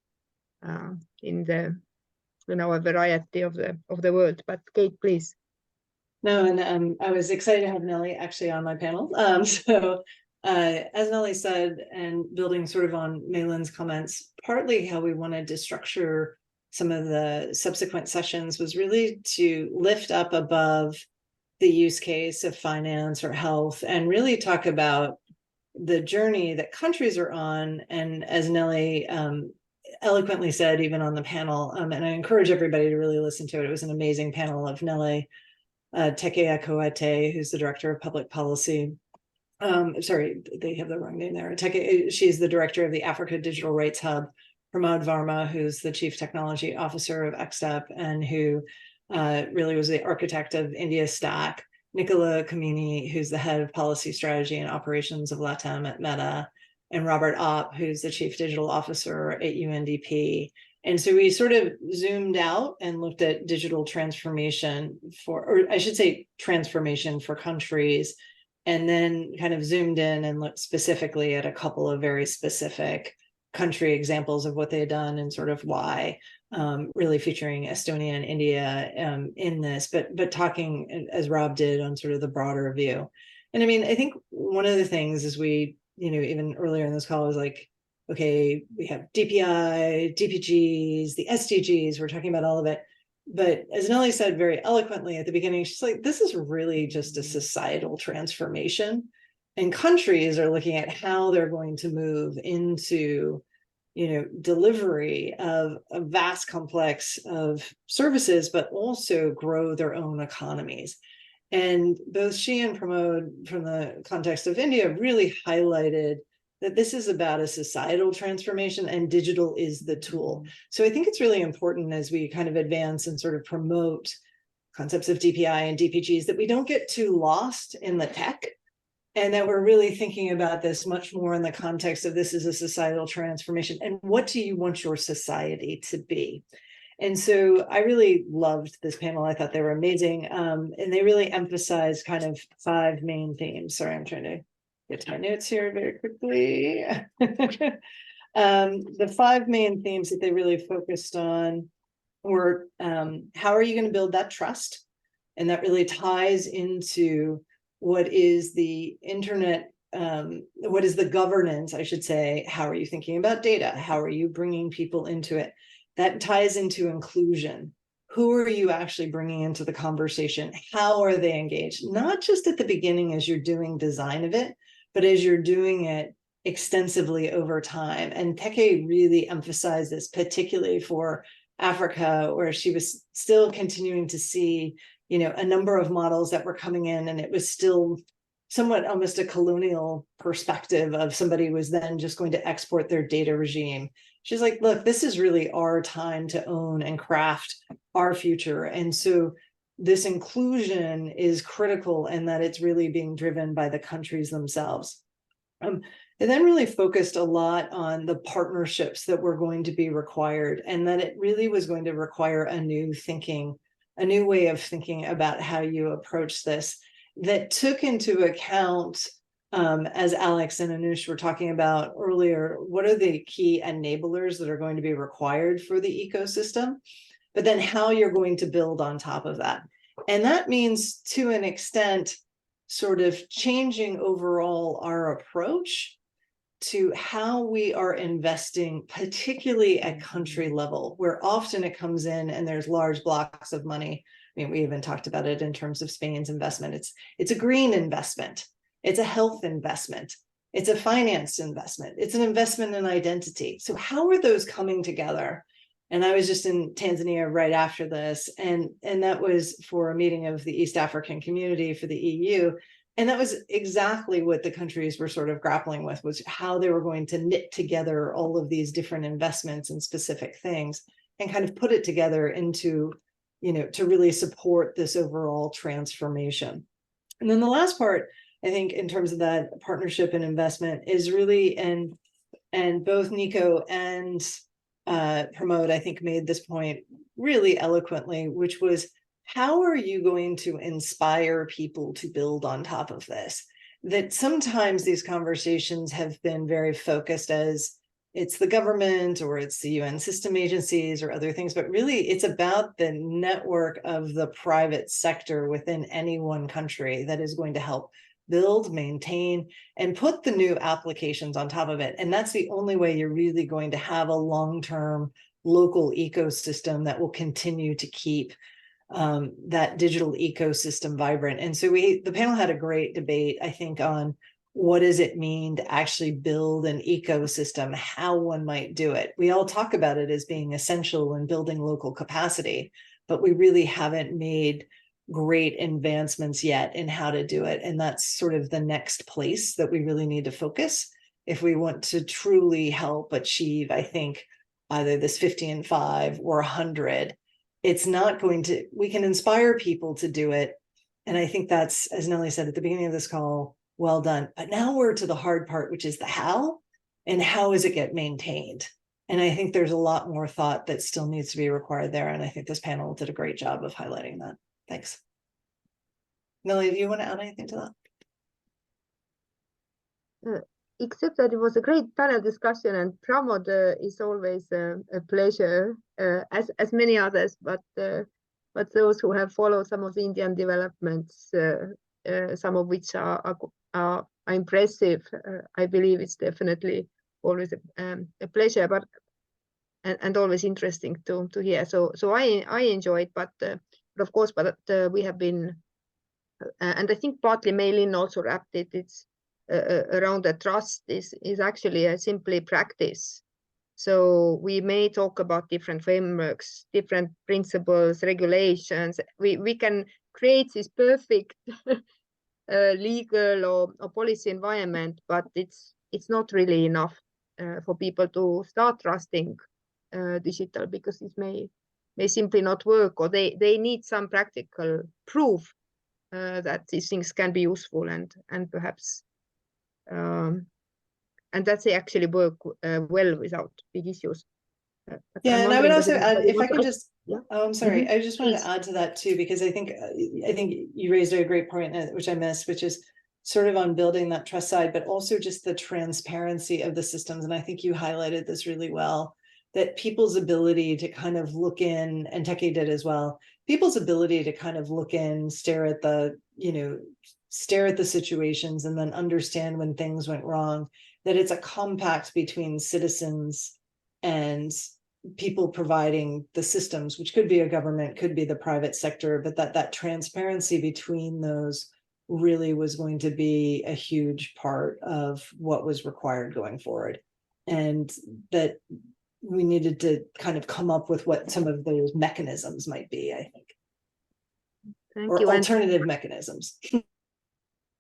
in our variety of the world. But Kate, please. No, and I was excited to have Nelly actually on my panel. As Nelly said, and building sort of on Meilin's comments, partly how we wanted to structure some of the subsequent sessions was really to lift up above the use case of finance or health and really talk about the journey that countries are on. And as Nelly eloquently said, even on the panel, and I encourage everybody to really listen to it. It was an amazing panel of Nelly Tekea Koete, who's the Director of Public Policy sorry, they have the wrong name there. She's the director of the Africa Digital Rights Hub. Pramod Varma, who's the chief technology officer of XStep and who really was the architect of India Stack. Nicola Kamini, who's the head of policy strategy and operations of LATAM at Meta, and Robert Opp, who's the chief digital officer at UNDP. And so we sort of zoomed out and looked at digital transformation or I should say transformation for countries, and then kind of zoomed in and looked specifically at a couple of very specific country examples of what they had done and sort of why, really featuring Estonia and India in this, but talking, as Rob did, on sort of the broader view. And I mean, I think one of the things is we, even earlier in this call was like, okay, we have DPI, DPGs, the SDGs, we're talking about all of it. But as Nellie said very eloquently at the beginning, she's like, this is really just a societal transformation. And countries are looking at how they're going to move into, delivery of a vast complex of services, but also grow their own economies. And both she and Pramod, from the context of India, really highlighted that this is about a societal transformation and digital is the tool. So I think it's really important as we kind of advance and sort of promote concepts of DPI and DPGs that we don't get too lost in the tech, and that we're really thinking about this much more in the context of this is a societal transformation. And what do you want your society to be? And so I really loved this panel. I thought they were amazing. And they really emphasized kind of 5 main themes. Sorry, I'm trying to get to my notes here very quickly. The 5 main themes that they really focused on were how are you going to build that trust? And that really ties into what is the internet, what is the governance, I should say. How are you thinking about data? How are you bringing people into it? That ties into inclusion. Who are you actually bringing into the conversation? How are they engaged? Not just at the beginning as you're doing design of it, but as you're doing it extensively over time. And Teke really emphasized this, particularly for Africa, where she was still continuing to see, a number of models that were coming in, and it was still somewhat almost a colonial perspective of somebody was then just going to export their data regime. She's like, look, this is really our time to own and craft our future. And so this inclusion is critical, and that it's really being driven by the countries themselves. And then really focused a lot on the partnerships that were going to be required, and that it really was going to require a new way of thinking about how you approach this, that took into account, as Alex and Anush were talking about earlier, what are the key enablers that are going to be required for the ecosystem, but then how you're going to build on top of that. And that means, to an extent, sort of changing overall our approach to how we are investing, particularly at country level, where often it comes in and there's large blocks of money. I mean, we even talked about it in terms of Spain's investment. It's a green investment. It's a health investment. It's a finance investment. It's an investment in identity. So how are those coming together? And I was just in Tanzania right after this, and that was for a meeting of the East African Community for the EU. And that was exactly what the countries were sort of grappling with, was how they were going to knit together all of these different investments and specific things and kind of put it together into, to really support this overall transformation. And then the last part, I think, in terms of that partnership and investment is really, and both Nico and Pramod, I think, made this point really eloquently, which was, how are you going to inspire people to build on top of this? That sometimes these conversations have been very focused as it's the government or it's the UN system agencies or other things, but really it's about the network of the private sector within any one country that is going to help build, maintain, and put the new applications on top of it. And that's the only way you're really going to have a long-term local ecosystem that will continue to keep that digital ecosystem vibrant. And so the panel had a great debate, I think, on what does it mean to actually build an ecosystem, how one might do it. We all talk about it as being essential in building local capacity, but we really haven't made great advancements yet in how to do it. And that's sort of the next place that we really need to focus if we want to truly help achieve, I think, either this 50 and 5 or 100. It's not going to, we can inspire people to do it. And I think that's, as Nellie said at the beginning of this call, well done. But now we're to the hard part, which is the how, and how is it get maintained? And I think there's a lot more thought that still needs to be required there. And I think this panel did a great job of highlighting that. Thanks. Nellie, do you want to add anything to that? Except that it was a great panel discussion, and Pramod is always a pleasure, as many others, but those who have followed some of the Indian developments, some of which are impressive, I believe it's definitely always a pleasure, but and always interesting to hear. So I enjoyed, but of course, we have been, and I think partly Mei Lin also wrapped it. It's around the trust is actually a simply practice. So we may talk about different frameworks, different principles, regulations. We can create this perfect legal or policy environment, but it's not really enough for people to start trusting digital, because it may simply not work, or they need some practical proof that these things can be useful and perhaps and that they actually work well without big issues. Yeah, and I would also add, if I could just, yeah. oh, I'm sorry, Mm-hmm. I just wanted Please. to add to that too, because I think you raised a great point, which I missed, which is sort of on building that trust side, but also just the transparency of the systems. And I think you highlighted this really well, that people's ability to kind of look in, and Teki did as well, people's ability to kind of look in, stare at the situations and then understand when things went wrong, that it's a compact between citizens and people providing the systems, which could be a government, could be the private sector, but that transparency between those really was going to be a huge part of what was required going forward. And that we needed to kind of come up with what some of those mechanisms might be, I think. Thank or you. alternative mechanisms.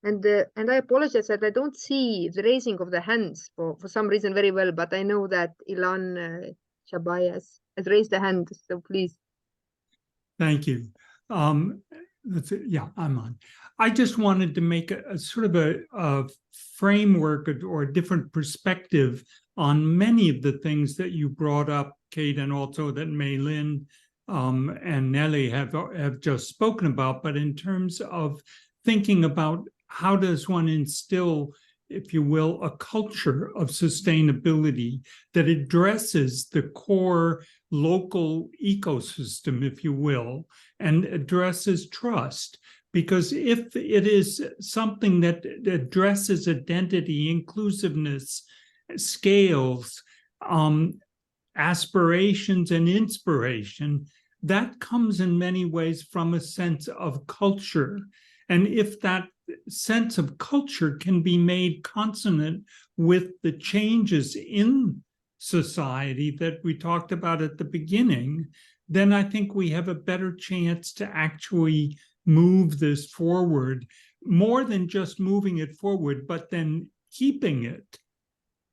And I apologize that I don't see the raising of the hands for some reason very well, but I know that Ilan Shabai has raised the hand, so please. Thank you. Yeah, I'm on. I just wanted to make a sort of a framework or a different perspective on many of the things that you brought up, Kate, and also that Mei Lin and Nellie have just spoken about, but in terms of thinking about how does one instill, if you will, a culture of sustainability that addresses the core local ecosystem, if you will, and addresses trust. Because if it is something that addresses identity, inclusiveness, scales, aspirations, and inspiration, that comes in many ways from a sense of culture. And if that sense of culture can be made consonant with the changes in society that we talked about at the beginning, then I think we have a better chance to actually move this forward, more than just moving it forward, but then keeping it,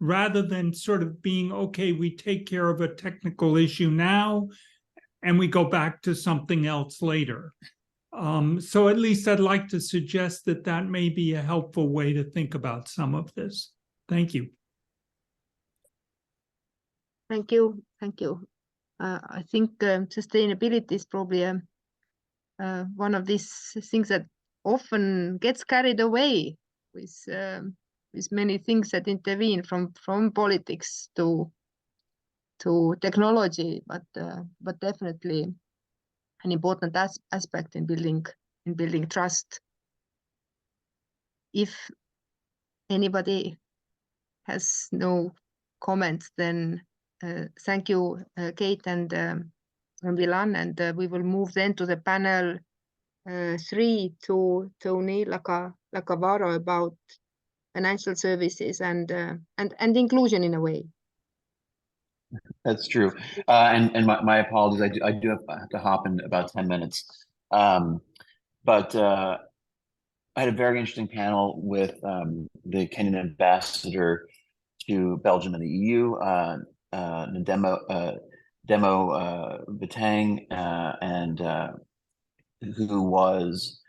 rather than sort of being, okay, we take care of a technical issue now, and we go back to something else later. So at least I'd like to suggest that that may be a helpful way to think about some of this. Thank you. Thank you. Thank you. I think sustainability is probably one of these things that often gets carried away with many things that intervene from politics to technology, but definitely an important aspect in building trust. If anybody has no comments, then thank you, Kate and Ilan, and we will move then to the panel 3 to Tony Lacavaro about financial services and inclusion in a way. That's true. And my apologies. I do have to hop in about 10 minutes. But I had a very interesting panel with the Kenyan ambassador to Belgium and the EU, Ndemo Vitang, and who was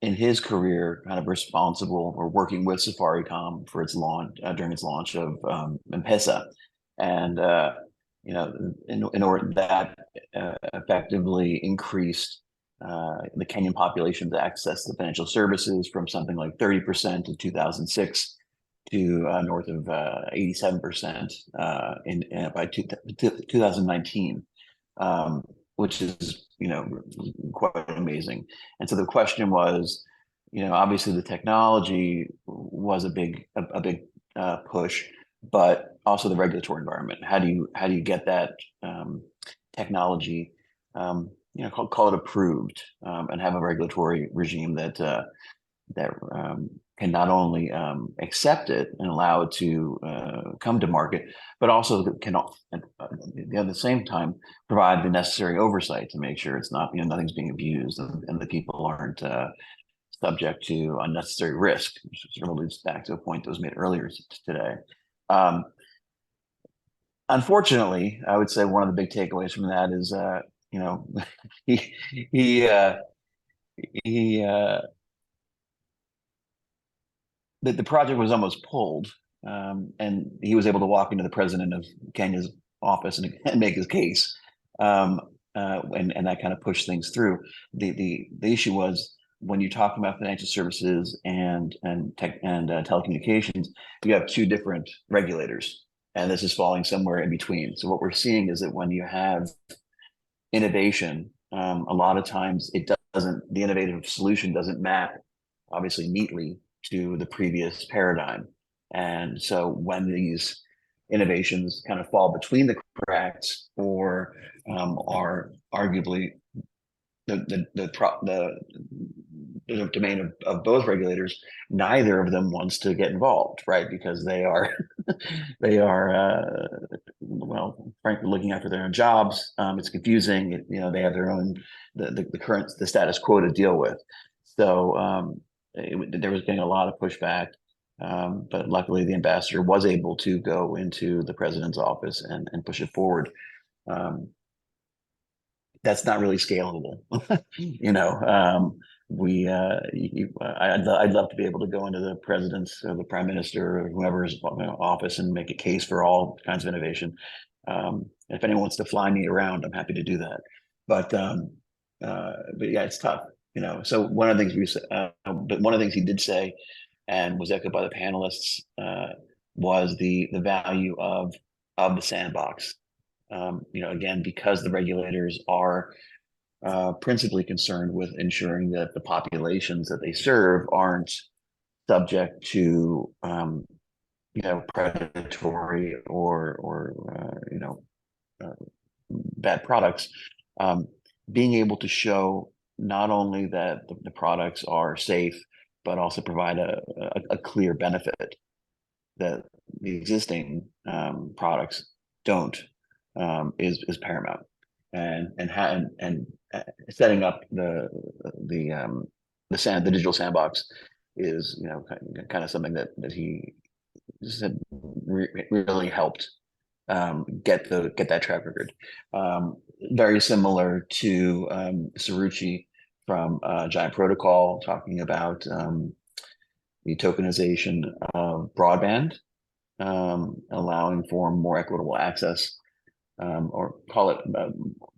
in his career kind of responsible or working with Safaricom for its launch during its launch of M-Pesa, and you know, in order that effectively increased the Kenyan population's access to financial services from something like 30% in 2006 to north of 87% by 2019, which is, you know, quite amazing. And so the question was, you know, obviously the technology was a big push, but also the regulatory environment. How do you get that technology, you know, call it approved, and have a regulatory regime that can not only accept it and allow it to come to market, but also can at the same time provide the necessary oversight to make sure it's not, you know, nothing's being abused and the people aren't subject to unnecessary risk, which sort of leads back to a point that was made earlier today. Unfortunately, I would say one of the big takeaways from that is, you know, the project was almost pulled, and he was able to walk into the president of Kenya's office and make his case, and that kind of pushed things through. The issue was, when you talk about financial services and telecommunications, you have two different regulators, and this is falling somewhere in between. So what we're seeing is that when you have innovation, a lot of times the innovative solution doesn't map obviously neatly to the previous paradigm. And so when these innovations kind of fall between the cracks or are arguably the domain of both regulators, neither of them wants to get involved, right? Because they are well, frankly, looking after their own jobs. It's confusing. You know, they have their own the status quo to deal with. So there was getting a lot of pushback, but luckily the ambassador was able to go into the president's office and push it forward. That's not really scalable. You know, I'd love to be able to go into the president's or the prime minister or whoever's office and make a case for all kinds of innovation. If anyone wants to fly me around, I'm happy to do that. But yeah, it's tough. You know, so one of the things but one of the things he did say, and was echoed by the panelists, was the value of the sandbox. You know, again, because the regulators are principally concerned with ensuring that the populations that they serve aren't subject to, you know, predatory or you know, bad products. Being able to show not only that the products are safe, but also provide a clear benefit that the existing products don't, is paramount. And setting up the digital sandbox is, you know, kind of something that he said really helped get that track record. Very similar to Suruchi from Giant Protocol, talking about the tokenization of broadband, allowing for more equitable access, or call it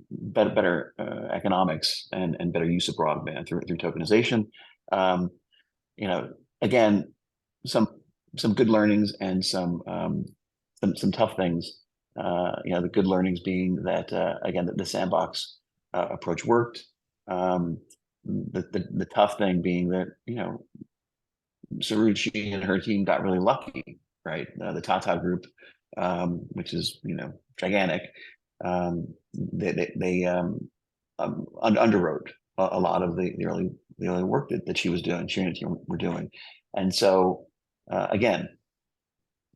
better economics and better use of broadband through tokenization. You know, again, some good learnings and some tough things. You know, the good learnings being that again, the sandbox approach worked. The tough thing being that, you know, Suruchi and her team got really lucky, right? The Tata Group, which is, you know, gigantic. They underwrote a lot of the early work that she was doing, she and her team were doing, and so again,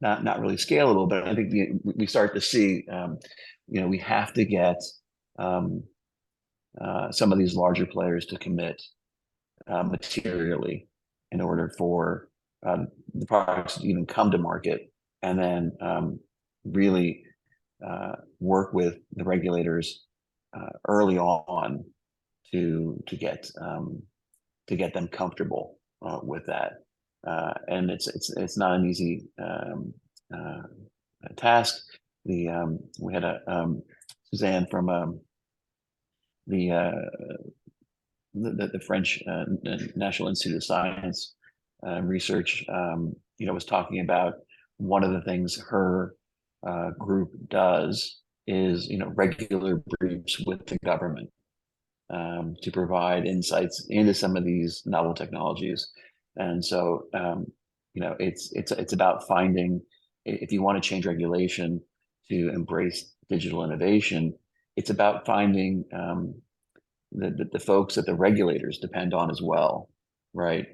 not really scalable. But I think we start to see, you know, we have to get some of these larger players to commit materially in order for the products to even come to market, and then really work with the regulators early on to get them comfortable with that. And it's not an easy task. We had Suzanne from the French National Institute of Science Research, was talking about one of the things her group does is, regular briefs with the government to provide insights into some of these novel technologies. And so, it's about finding, if you want to change regulation to embrace digital innovation, it's about finding the folks that the regulators depend on as well, right?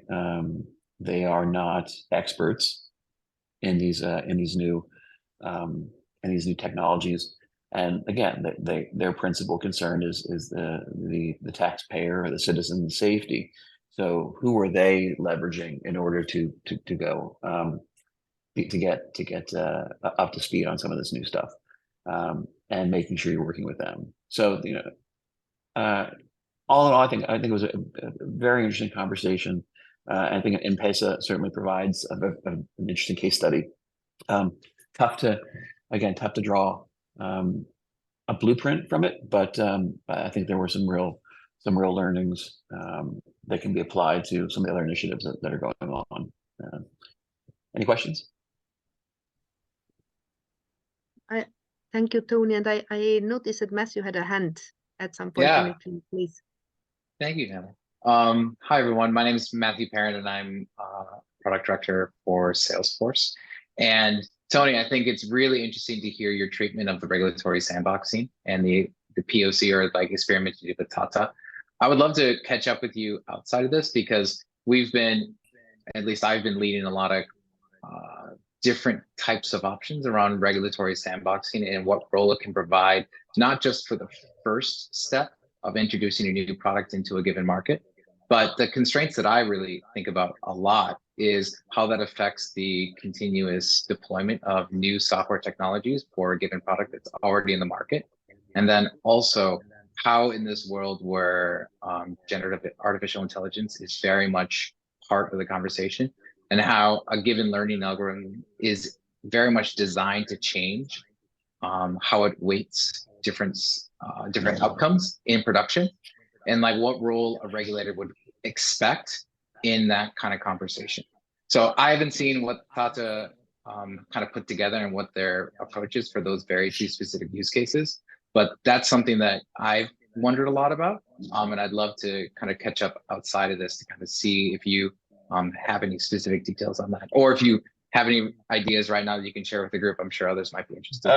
They are not experts in these new technologies, and again, their principal concern is the taxpayer or the citizen's safety. So, who are they leveraging in order to go to get up to speed on some of this new stuff, and making sure you're working with them. So, all in all, I think it was a very interesting conversation. I think M-Pesa certainly provides an interesting case study. Tough to draw a blueprint from it, but I think there were some real learnings that can be applied to some of the other initiatives that are going on. Any questions? Thank you, Tony. And I noticed that Matthew had a hand at some point. Yeah. Please. Thank you, Hannah. Hi, everyone. My name is Matthew Parent, and I'm product director for Salesforce. And Tony, I think it's really interesting to hear your treatment of the regulatory sandboxing and the POC, or like experiment you did with Tata. I would love to catch up with you outside of this, because at least I've been leading a lot of different types of options around regulatory sandboxing and what role it can provide, not just for the first step of introducing a new product into a given market, but the constraints that I really think about a lot is how that affects the continuous deployment of new software technologies for a given product that's already in the market. And then also how, in this world where generative artificial intelligence is very much part of the conversation, and how a given learning algorithm is very much designed to change how it weights different outcomes in production, and like what role a regulator would expect in that kind of conversation. So I haven't seen what Tata kind of put together and what their approach is for those very few specific use cases, but that's something that I've wondered a lot about, and I'd love to kind of catch up outside of this to kind of see if you have any specific details on that, or if you have any ideas right now that you can share with the group. I'm sure others might be interested.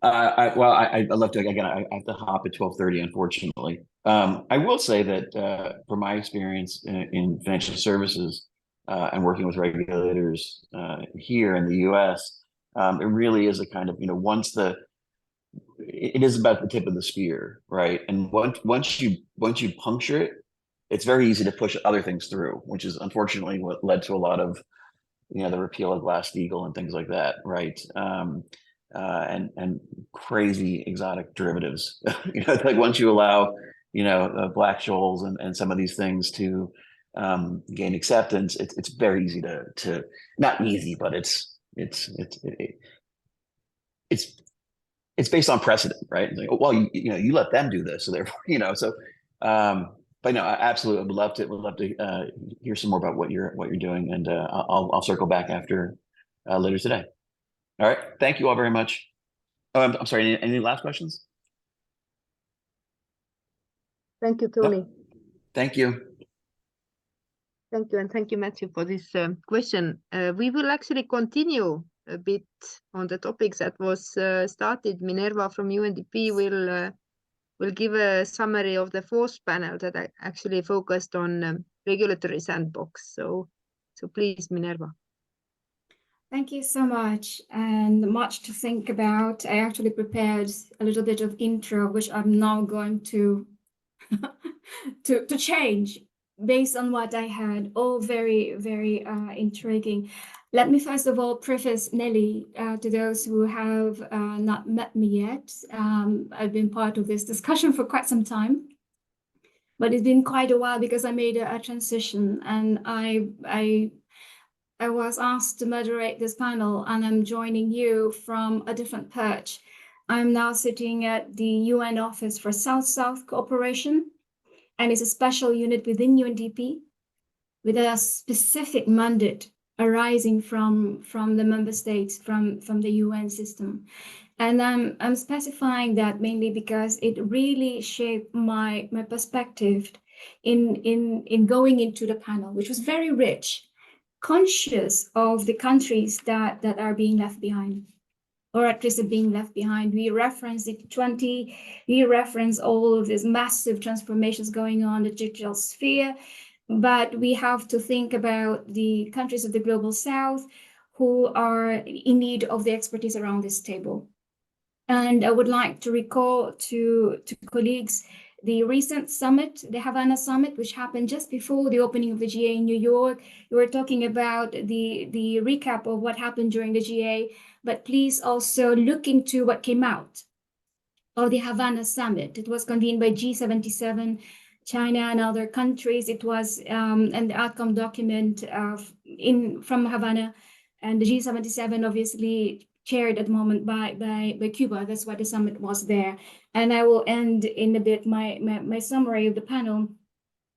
I'd love to. Again, I have to hop at 12:30, unfortunately. I will say that from my experience in financial services and working with regulators here in the U.S., it really is a kind of, it is about the tip of the spear, right? And once you puncture it, it's very easy to push other things through, which is unfortunately what led to a lot of, the repeal of Glass-Steagall and things like that, right? And crazy exotic derivatives. Like once you allow, Black-Scholes and some of these things to gain acceptance, it's very easy to not easy, but it's based on precedent, right? Like, well, you let them do this, so therefore, so. But no, I absolutely would love to hear some more about what you're doing, and I'll circle back after later today. All right, thank you all very much. Oh, I'm sorry. Any last questions? Thank you, Tony. No. Thank you. Thank you, and thank you, Matthew, for this question. We will actually continue a bit on the topics that was started. Minerva from UNDP will give a summary of the fourth panel that I actually focused on regulatory sandbox. So please, Minerva. Thank you so much, and much to think about. I actually prepared a little bit of intro, which I'm now going to to change based on what I had. All very, very intriguing. Let me first of all preface Nelly to those who have not met me yet. I've been part of this discussion for quite some time, but it's been quite a while because I made a transition, and I was asked to moderate this panel, and I'm joining you from a different perch. I'm now sitting at the UN Office for South-South Cooperation, and it's a special unit within UNDP with a specific mandate arising from the member states, from the UN system. And I'm specifying that mainly because it really shaped my perspective in going into the panel, which was very rich, conscious of the countries that are being left behind, or at least being left behind. We reference the 20, we reference all of these massive transformations going on in the digital sphere, but we have to think about the countries of the global south who are in need of the expertise around this table. And I would like to recall to colleagues the recent summit, the Havana summit, which happened just before the opening of the GA in New York. We were talking about the recap of what happened during the GA, but please also look into what came out of the Havana summit. It was convened by G77, China and other countries. It was, and the outcome document from Havana, and the G77 obviously chaired at the moment by Cuba. That's why the summit was there. And I will end in a bit my summary of the panel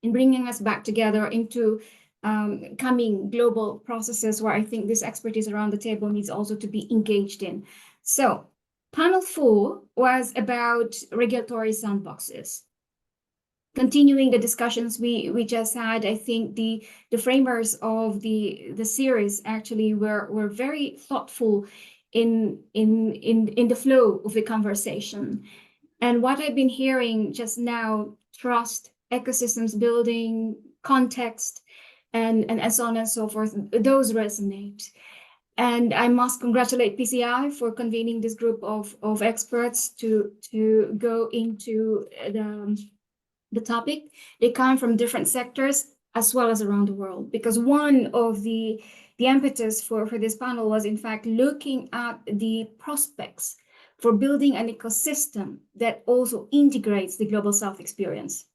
in bringing us back together into coming global processes where I think this expertise around the table needs also to be engaged in. So panel 4 was about regulatory sandboxes. Continuing the discussions we just had, I think the framers of the series actually were very thoughtful in the flow of the conversation. And what I've been hearing just now, trust, ecosystems building, context, and so on and so forth, those resonate. And I must congratulate PCI for convening this group of experts to go into the topic. They come from different sectors as well as around the world, because one of the impetus for this panel was in fact looking at the prospects for building an ecosystem that also integrates the global South experience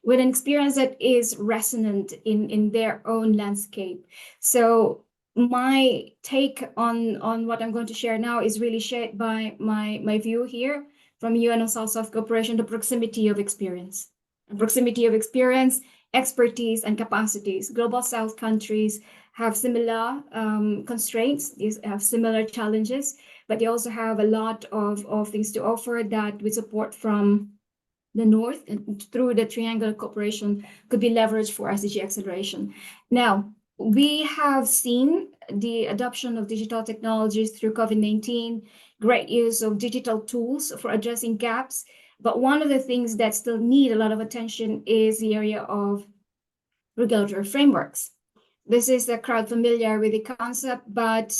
with an experience that is resonant in their own landscape. So my take on what I'm going to share now is really shaped by my view here from UN and South-South Cooperation, the proximity of experience. And proximity of experience, expertise, and capacities. Global South countries have similar constraints, these have similar challenges, but they also have a lot of things to offer that with support from the North and through the triangular cooperation could be leveraged for SDG acceleration. Now, we have seen the adoption of digital technologies through COVID-19, great use of digital tools for addressing gaps. But one of the things that still need a lot of attention is the area of regulatory frameworks. This is a crowd familiar with the concept, but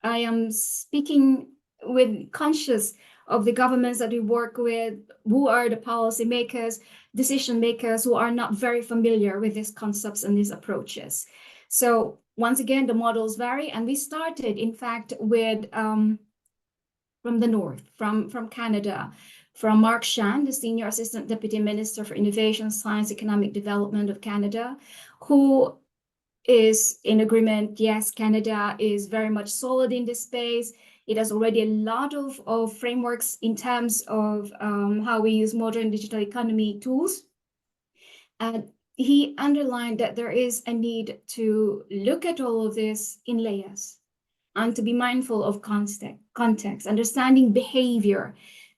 I am speaking with conscious of the governments that we work with, who are the policy makers, decision makers who are not very familiar with these concepts and these approaches. So once again, the models vary, and we started, in fact, with from the North, from Canada, from Mark Shan, the Senior Assistant Deputy Minister for Innovation, Science, Economic Development of Canada, who is in agreement. Yes, Canada is very much solid in this space. It has already a lot of frameworks in terms of how we use modern digital economy tools. And he underlined that there is a need to look at all of this in layers and to be mindful of context, understanding behavior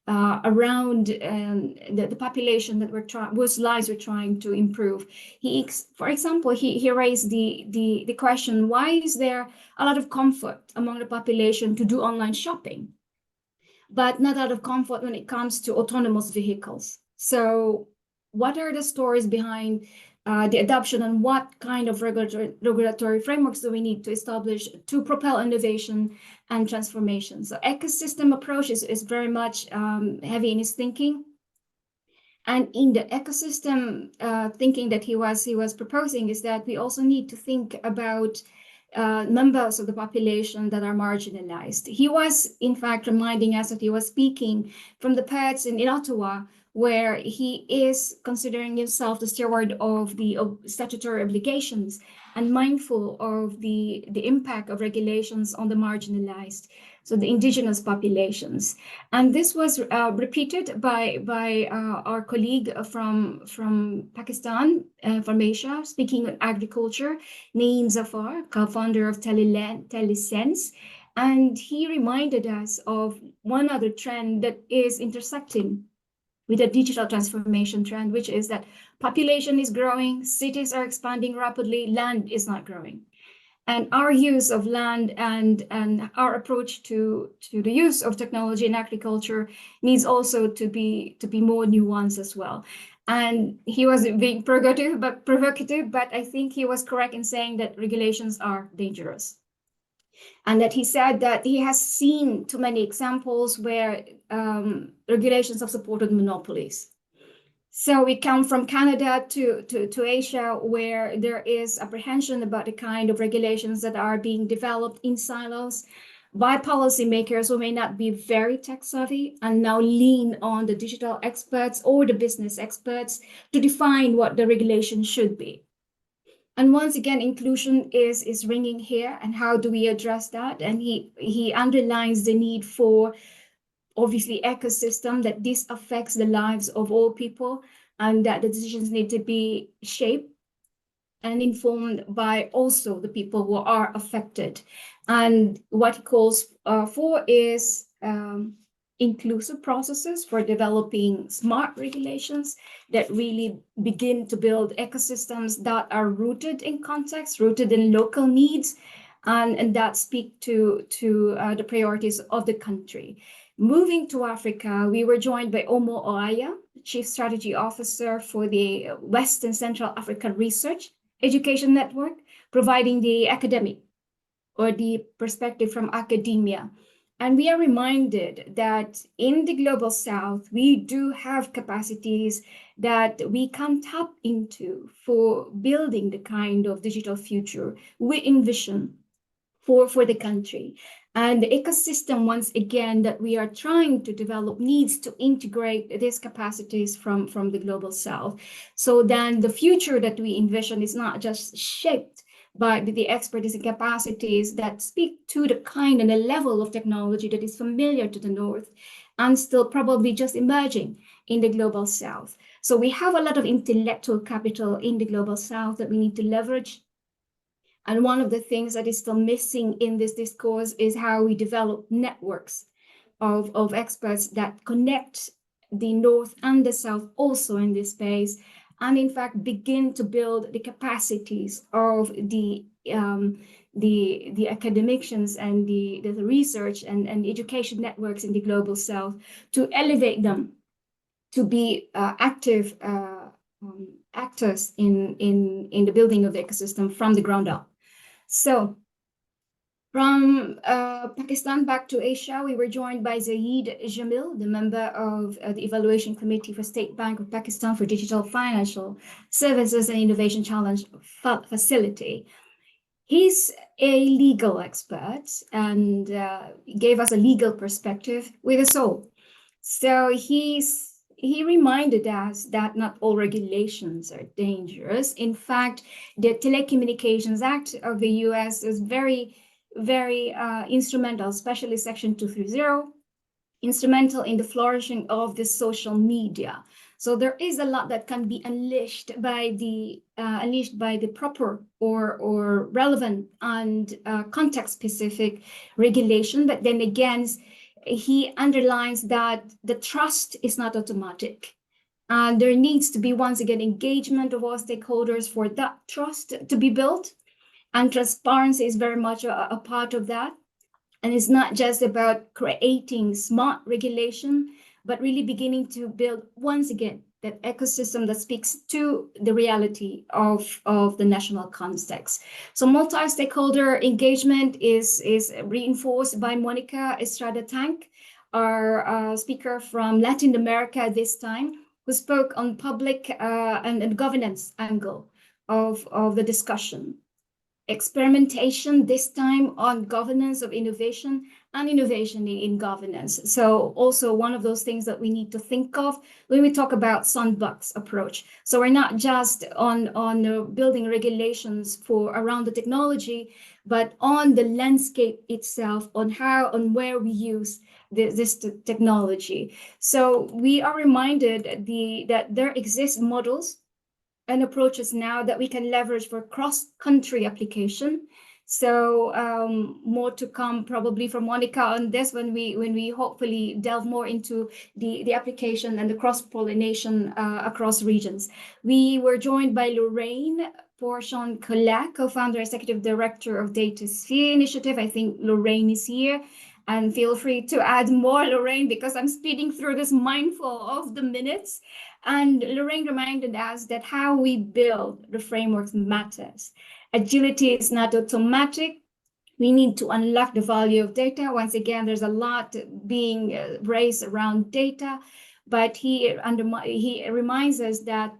around the population that whose lives we're trying to improve. For example, he raised the question, why is there a lot of comfort among the population to do online shopping, but not a lot of comfort when it comes to autonomous vehicles? So what are the stories behind the adoption, and what kind of regulatory frameworks do we need to establish to propel innovation and transformation? So ecosystem approach is very much heavy in his thinking. And in the ecosystem thinking that he was proposing is that we also need to think about members of the population that are marginalized. He was, in fact, reminding us that he was speaking from the PETS in Ottawa, where he is considering himself the steward of the statutory obligations and mindful of the impact of regulations on the marginalized, so the indigenous populations. And this was repeated by our colleague from Pakistan, from Asia, speaking on agriculture, Naeem Zafar, co-founder of Telesense. And he reminded us of one other trend that is intersecting with the digital transformation trend, which is that population is growing, cities are expanding rapidly, land is not growing. And our use of land and our approach to the use of technology in agriculture needs also to be more nuanced as well. And he was being provocative, but I think he was correct in saying that regulations are dangerous. And that he said that he has seen too many examples where regulations have supported monopolies. So we come from Canada to Asia, where there is apprehension about the kind of regulations that are being developed in silos by policymakers who may not be very tech savvy and now lean on the digital experts or the business experts to define what the regulation should be. And once again, inclusion is ringing here, and how do we address that? And he underlines the need for, obviously, ecosystem, that this affects the lives of all people, and that the decisions need to be shaped and informed by also the people who are affected. And what he calls for is inclusive processes for developing smart regulations that really begin to build ecosystems that are rooted in context, rooted in local needs, and that speak to the priorities of the country. Moving to Africa, we were joined by Omo Oaya, Chief Strategy Officer for the West and Central African Research Education Network, providing the academic or the perspective from academia. And we are reminded that in the Global South, we do have capacities that we can tap into for building the kind of digital future we envision for the country. And the ecosystem, once again, that we are trying to develop needs to integrate these capacities from the Global South. So then the future that we envision is not just shaped by the expertise and capacities that speak to the kind and the level of technology that is familiar to the North and still probably just emerging in the Global South. So we have a lot of intellectual capital in the Global South that we need to leverage. And one of the things that is still missing in this discourse is how we develop networks of experts that connect the North and the South also in this space, and in fact begin to build the capacities of the academicians and the research and education networks in the Global South to elevate them to be active actors in the building of the ecosystem from the ground up. So from Pakistan back to Asia, we were joined by Zaid Jamil, the member of the Evaluation Committee for State Bank of Pakistan for Digital Financial Services and Innovation Challenge Facility. He's a legal expert and gave us a legal perspective with a soul. So he reminded us that not all regulations are dangerous. In fact, the Telecommunications Act of the US is very instrumental, especially Section 230, instrumental in the flourishing of the social media. So there is a lot that can be unleashed by the proper or relevant and context-specific regulation. But then again, he underlines that the trust is not automatic. And there needs to be, once again, engagement of all stakeholders for that trust to be built. And transparency is very much a part of that. And it's not just about creating smart regulation, but really beginning to build, once again, that ecosystem that speaks to the reality of the national context. So multi-stakeholder engagement is reinforced by Monica Estrada Tank, our speaker from Latin America this time, who spoke on public and governance angle of the discussion. Experimentation, this time on governance of innovation and innovation in governance. So also one of those things that we need to think of when we talk about sandbox approach. So we're not just on building regulations for around the technology, but on the landscape itself, on where we use this technology. So we are reminded that there exist models and approaches now that we can leverage for cross-country application. So more to come probably from Monica on this when we hopefully delve more into the application and the cross-pollination across regions. We were joined by Lorraine Porchon-Collet, co-founder, executive director of DataSphere Initiative. I think Lorraine is here. And feel free to add more, Lorraine, because I'm speeding through this mindful of the minutes. And Lorraine reminded us that how we build the frameworks matters. Agility is not automatic. We need to unlock the value of data. Once again, there's a lot being raised around data, but he reminds us that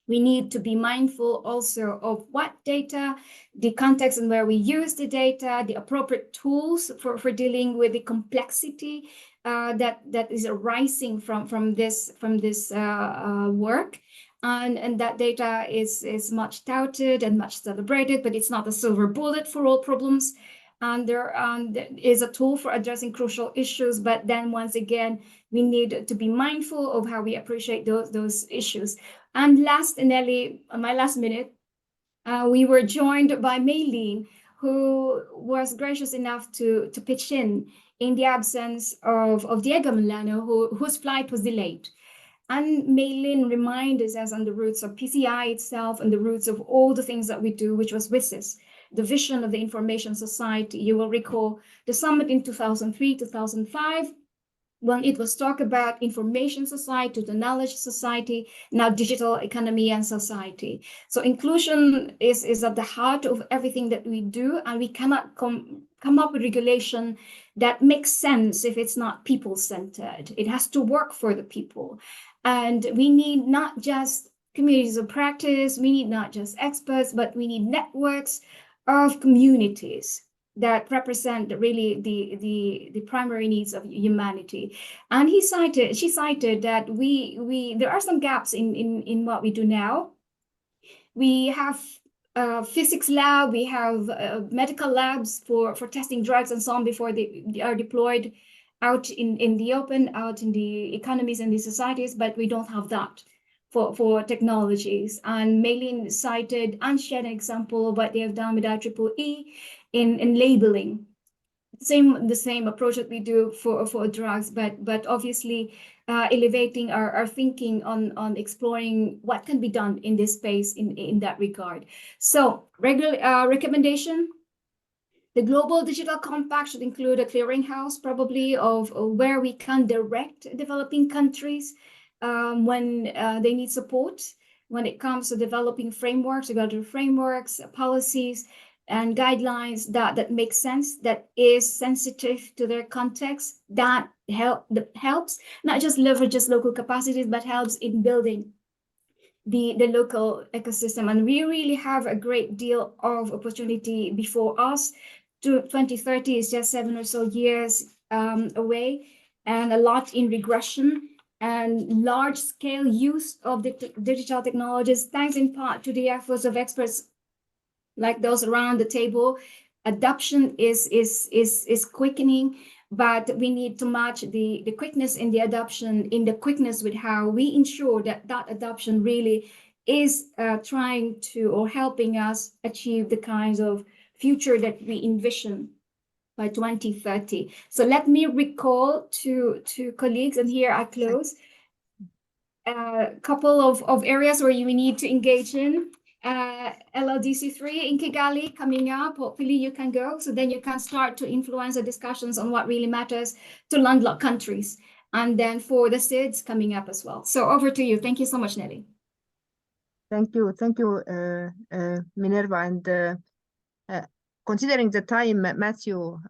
we need to be mindful also of what data, the context and where we use the data, the appropriate tools for dealing with the complexity that is arising from this work. And that data is much touted and much celebrated, but it's not a silver bullet for all problems. And there is a tool for addressing crucial issues, but then once again, we need to be mindful of how we appreciate those issues. And last, Nelly, on my last minute, we were joined by Maylene, who was gracious enough to pitch in the absence of Diego Milano, whose flight was delayed. And Maylene reminded us on the roots of PCI itself and the roots of all the things that we do, which was WSIS, the vision of the Information Society. You will recall the summit in 2003, 2005, when it was talk about information society to the knowledge society, now digital economy and society. So inclusion is at the heart of everything that we do, and we cannot come up with regulation that makes sense if it's not people-centered. It has to work for the people. And we need not just communities of practice, we need not just experts, but we need networks of communities that represent really the primary needs of humanity. And she cited that there are some gaps in what we do now. We have a physics lab, we have medical labs for testing drugs and so on before they are deployed out in the open, out in the economies and the societies, but we don't have that for technologies. And Maylene cited and shared an example of what they have done with IEEE in labeling. The same approach that we do for drugs, but obviously elevating our thinking on exploring what can be done in this space in that regard. So recommendation, the Global Digital Compact should include a clearinghouse probably of where we can direct developing countries when they need support when it comes to developing frameworks, regulatory frameworks, policies, and guidelines that make sense, that is sensitive to their context, that helps not just leverages local capacities, but helps in building the local ecosystem. And we really have a great deal of opportunity before us. 2030 is just 7 or so years away, and a lot in regression and large-scale use of the digital technologies, thanks in part to the efforts of experts like those around the table. Adoption is quickening, but we need to match the quickness in the adoption in the quickness with how we ensure that adoption really is trying to or helping us achieve the kinds of future that we envision by 2030. So let me recall to colleagues, and here I close, a couple of areas where you need to engage in. LLDC3 in Kigali coming up. Hopefully you can go, so then you can start to influence the discussions on what really matters to landlocked countries. And then for the SIDS coming up as well. So over to you. Thank you so much, Nelly. Thank you, Minerva. And considering the time, Matthew,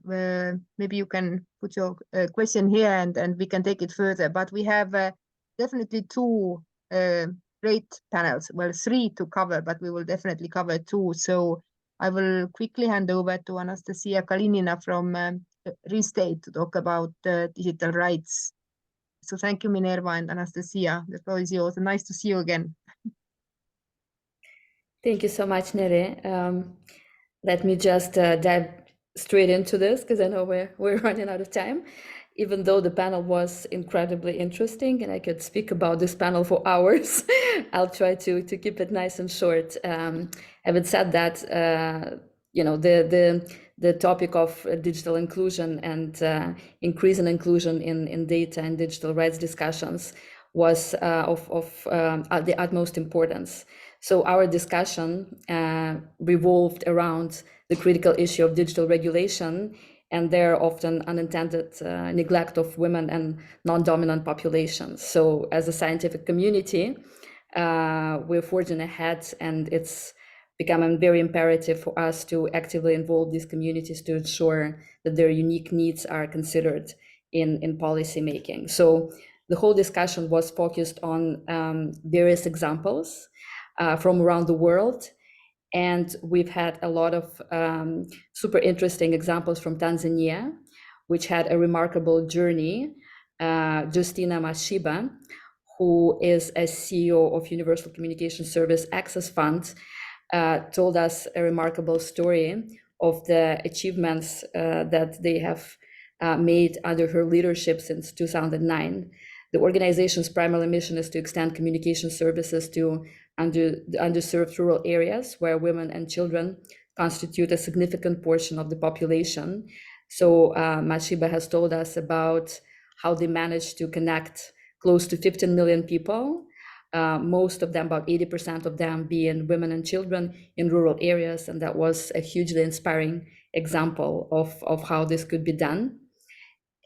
maybe you can put your question here and we can take it further. But we have definitely two great panels. Well, 3 to cover, but we will definitely cover 2. So I will quickly hand over to Anastasia Kalinina from Restate to talk about digital rights. So thank you, Minerva and Anastasia. The floor is yours. Nice to see you again. Thank you so much, Nere. Let me just dive straight into this because I know we're running out of time. Even though the panel was incredibly interesting and I could speak about this panel for hours, I'll try to keep it nice and short. Having said that, you know, the topic of digital inclusion and increasing inclusion in data and digital rights discussions was of the utmost importance. So our discussion revolved around the critical issue of digital regulation and their often unintended neglect of women and non-dominant populations. So as a scientific community, we're forging ahead, and it's becoming very imperative for us to actively involve these communities to ensure that their unique needs are considered in policy making. So the whole discussion was focused on various examples from around the world. And we've had a lot of super interesting examples from Tanzania, which had a remarkable journey. Justina Mashiba, who is a CEO of Universal Communication Service Access Fund, told us a remarkable story of the achievements that they have made under her leadership since 2009. The organization's primary mission is to extend communication services to underserved rural areas where women and children constitute a significant portion of the population. So Mashiba has told us about how they managed to connect close to 15 million people, most of them, about 80% of them, being women and children in rural areas. And that was a hugely inspiring example of how this could be done.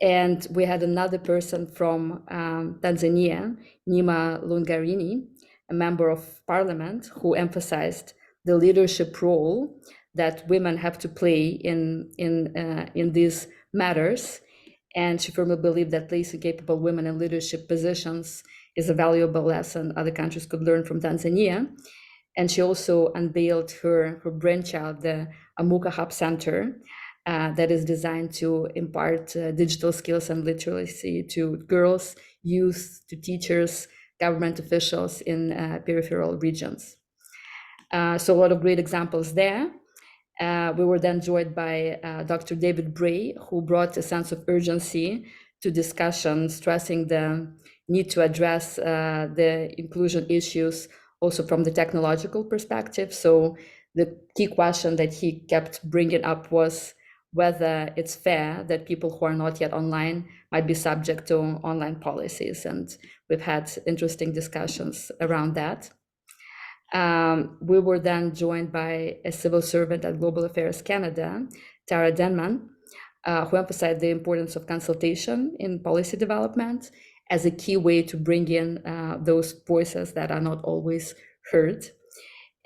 And we had another person from Tanzania, Nima Lungarini, a member of parliament, who emphasized the leadership role that women have to play in these matters. And she firmly believed that placing capable women in leadership positions is a valuable lesson other countries could learn from Tanzania. And she also unveiled her brainchild, the Amuka Hub Center, that is designed to impart digital skills and literacy to girls, youth, to teachers, government officials in peripheral regions. So a lot of great examples there. We were then joined by Dr. David Bray, who brought a sense of urgency to discussion, stressing the need to address the inclusion issues also from the technological perspective. So the key question that he kept bringing up was whether it's fair that people who are not yet online might be subject to online policies. And we've had interesting discussions around that. We were then joined by a civil servant at Global Affairs Canada, Tara Denman, who emphasized the importance of consultation in policy development as a key way to bring in those voices that are not always heard.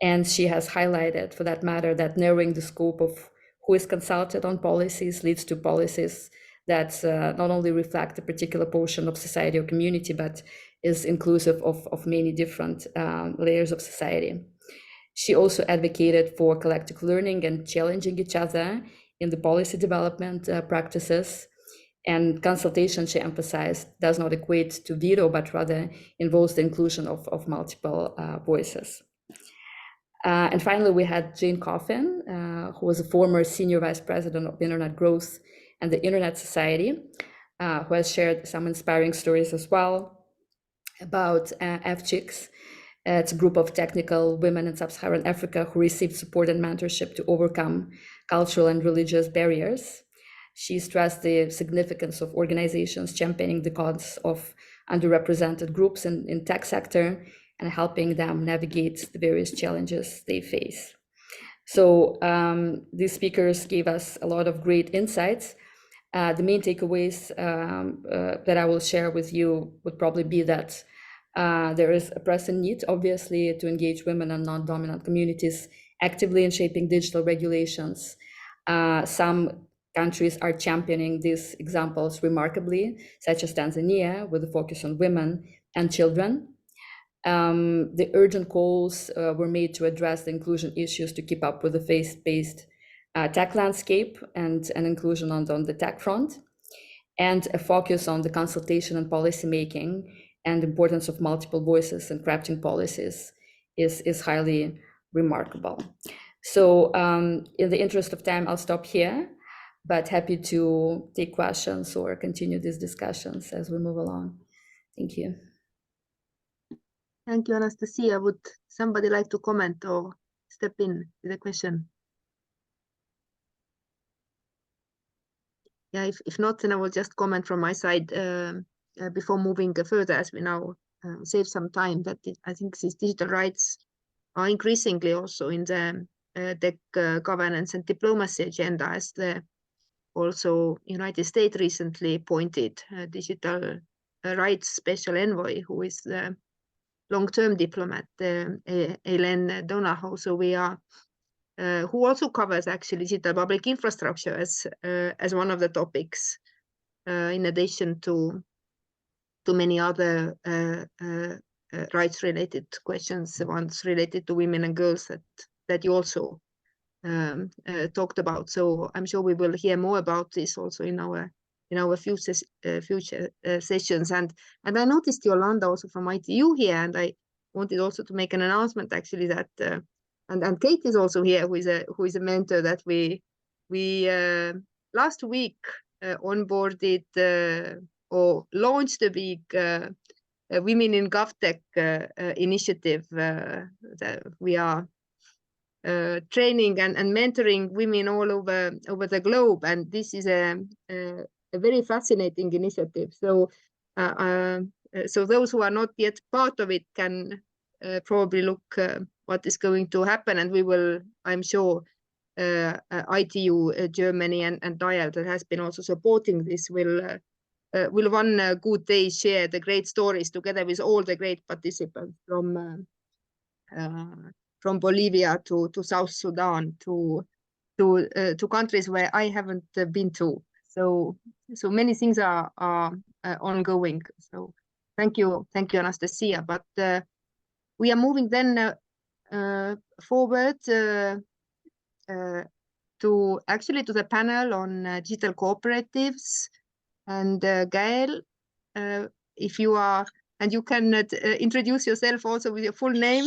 And she has highlighted, for that matter, that narrowing the scope of who is consulted on policies leads to policies that not only reflect a particular portion of society or community, but is inclusive of many different layers of society. She also advocated for collective learning and challenging each other in the policy development practices. And consultation, she emphasized, does not equate to veto, but rather involves the inclusion of multiple voices. And finally, we had Jane Coffin, who was a former senior vice president of Internet Growth and the Internet Society, who has shared some inspiring stories as well about FCHICS. It's a group of technical women in sub-Saharan Africa who received support and mentorship to overcome cultural and religious barriers. She stressed the significance of organizations championing the cause of underrepresented groups in tech sector and helping them navigate the various challenges they face. So these speakers gave us a lot of great insights. The main takeaways that I will share with you would probably be that there is a pressing need, obviously, to engage women and non-dominant communities actively in shaping digital regulations. Some countries are championing these examples remarkably, such as Tanzania, with a focus on women and children. The urgent calls were made to address the inclusion issues to keep up with the faith-based tech landscape and inclusion on the tech front, and a focus on the consultation and policy making and the importance of multiple voices in crafting policies is highly remarkable. So in the interest of time, I'll stop here, but happy to take questions or continue these discussions as we move along. Thank you. Thank you, Anastasia. Would somebody like to comment or step in with a question? Yeah, if not, then I will just comment from my side before moving further, as we now save some time, that I think these digital rights are increasingly also in the tech governance and diplomacy agenda, as the also United States recently appointed digital rights special envoy, who is the long-term diplomat, Elaine Donahoe. So we are, who also covers actually digital public infrastructure as one of the topics, in addition to many other rights-related questions, the ones related to women and girls that you also talked about. So I'm sure we will hear more about this also in our future sessions. And I noticed Yolanda also from ITU here, and I wanted also to make an announcement actually that and Kate is also here, who is a mentor that we last week onboarded or launched a big Women in GovTech initiative that we are training and mentoring women all over the globe, and this is a very fascinating initiative. So so those who are not yet part of it can probably look what is going to happen, and we will, I'm sure, ITU Germany and DIAL, that has been also supporting this, will one good day share the great stories together with all the great participants from Bolivia to South Sudan to countries where I haven't been to. So many things are ongoing. So thank you, Anastasia. But we are moving then forward to the panel on digital cooperatives. And Gael, if you are, and you can introduce yourself also with your full name,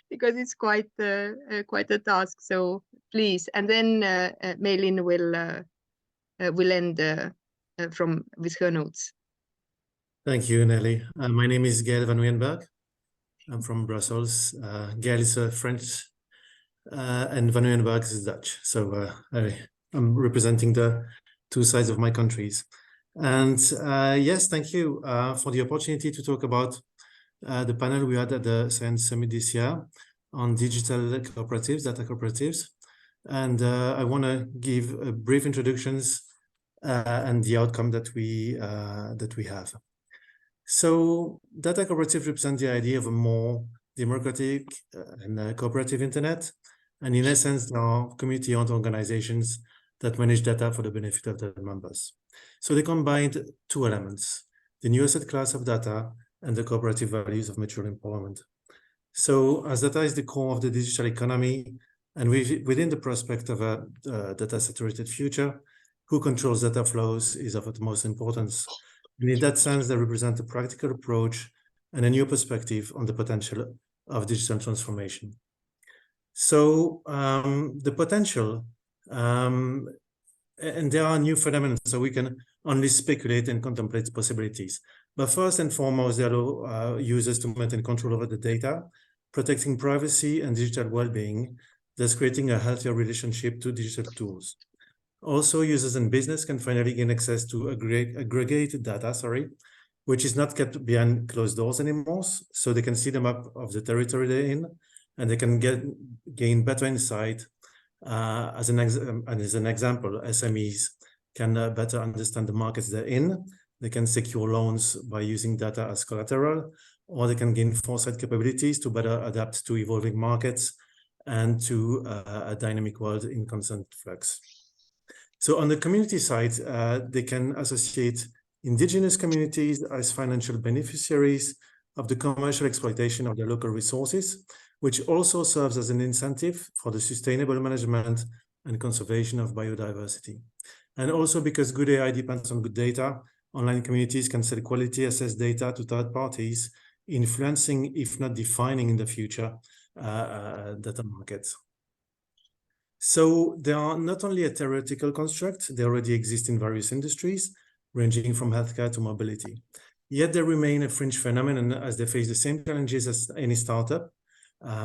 because it's quite a task. So please, and then Meilin will end with her notes. Thank you, Nelly. My name is Gael van Weenberg. I'm from Brussels. Gael is French, and van Weenberg is Dutch. So I'm representing the two sides of my countries. And yes, thank you for the opportunity to talk about the panel we had at the Science Summit this year on digital cooperatives, data cooperatives. And I want to give a brief introductions and the outcome that we have. So data cooperatives represent the idea of a more democratic and cooperative internet. And in essence, there are community-owned organizations that manage data for the benefit of their members. So they combined two elements: the new asset class of data and the cooperative values of mutual empowerment. So as data is the core of the digital economy, and within the prospect of a data-saturated future, who controls data flows is of utmost importance. And in that sense, they represent a practical approach and a new perspective on the potential of digital transformation. So the potential, and there are new phenomena, so we can only speculate and contemplate possibilities. But first and foremost, they allow users to maintain control over the data, protecting privacy and digital well-being, thus creating a healthier relationship to digital tools. Also, users and business can finally gain access to aggregated data, which is not kept behind closed doors anymore. So they can see the map of the territory they're in, and they can gain better insight. As an example, SMEs can better understand the markets they're in. They can secure loans by using data as collateral, or they can gain foresight capabilities to better adapt to evolving markets and to a dynamic world in constant flux. So on the community side, they can associate indigenous communities as financial beneficiaries of the commercial exploitation of their local resources, which also serves as an incentive for the sustainable management and conservation of biodiversity. And also because good AI depends on good data, online communities can sell quality assessed data to third parties, influencing, if not defining in the future, data markets. So they are not only a theoretical construct, they already exist in various industries, ranging from healthcare to mobility. Yet they remain a fringe phenomenon as they face the same challenges as any startup,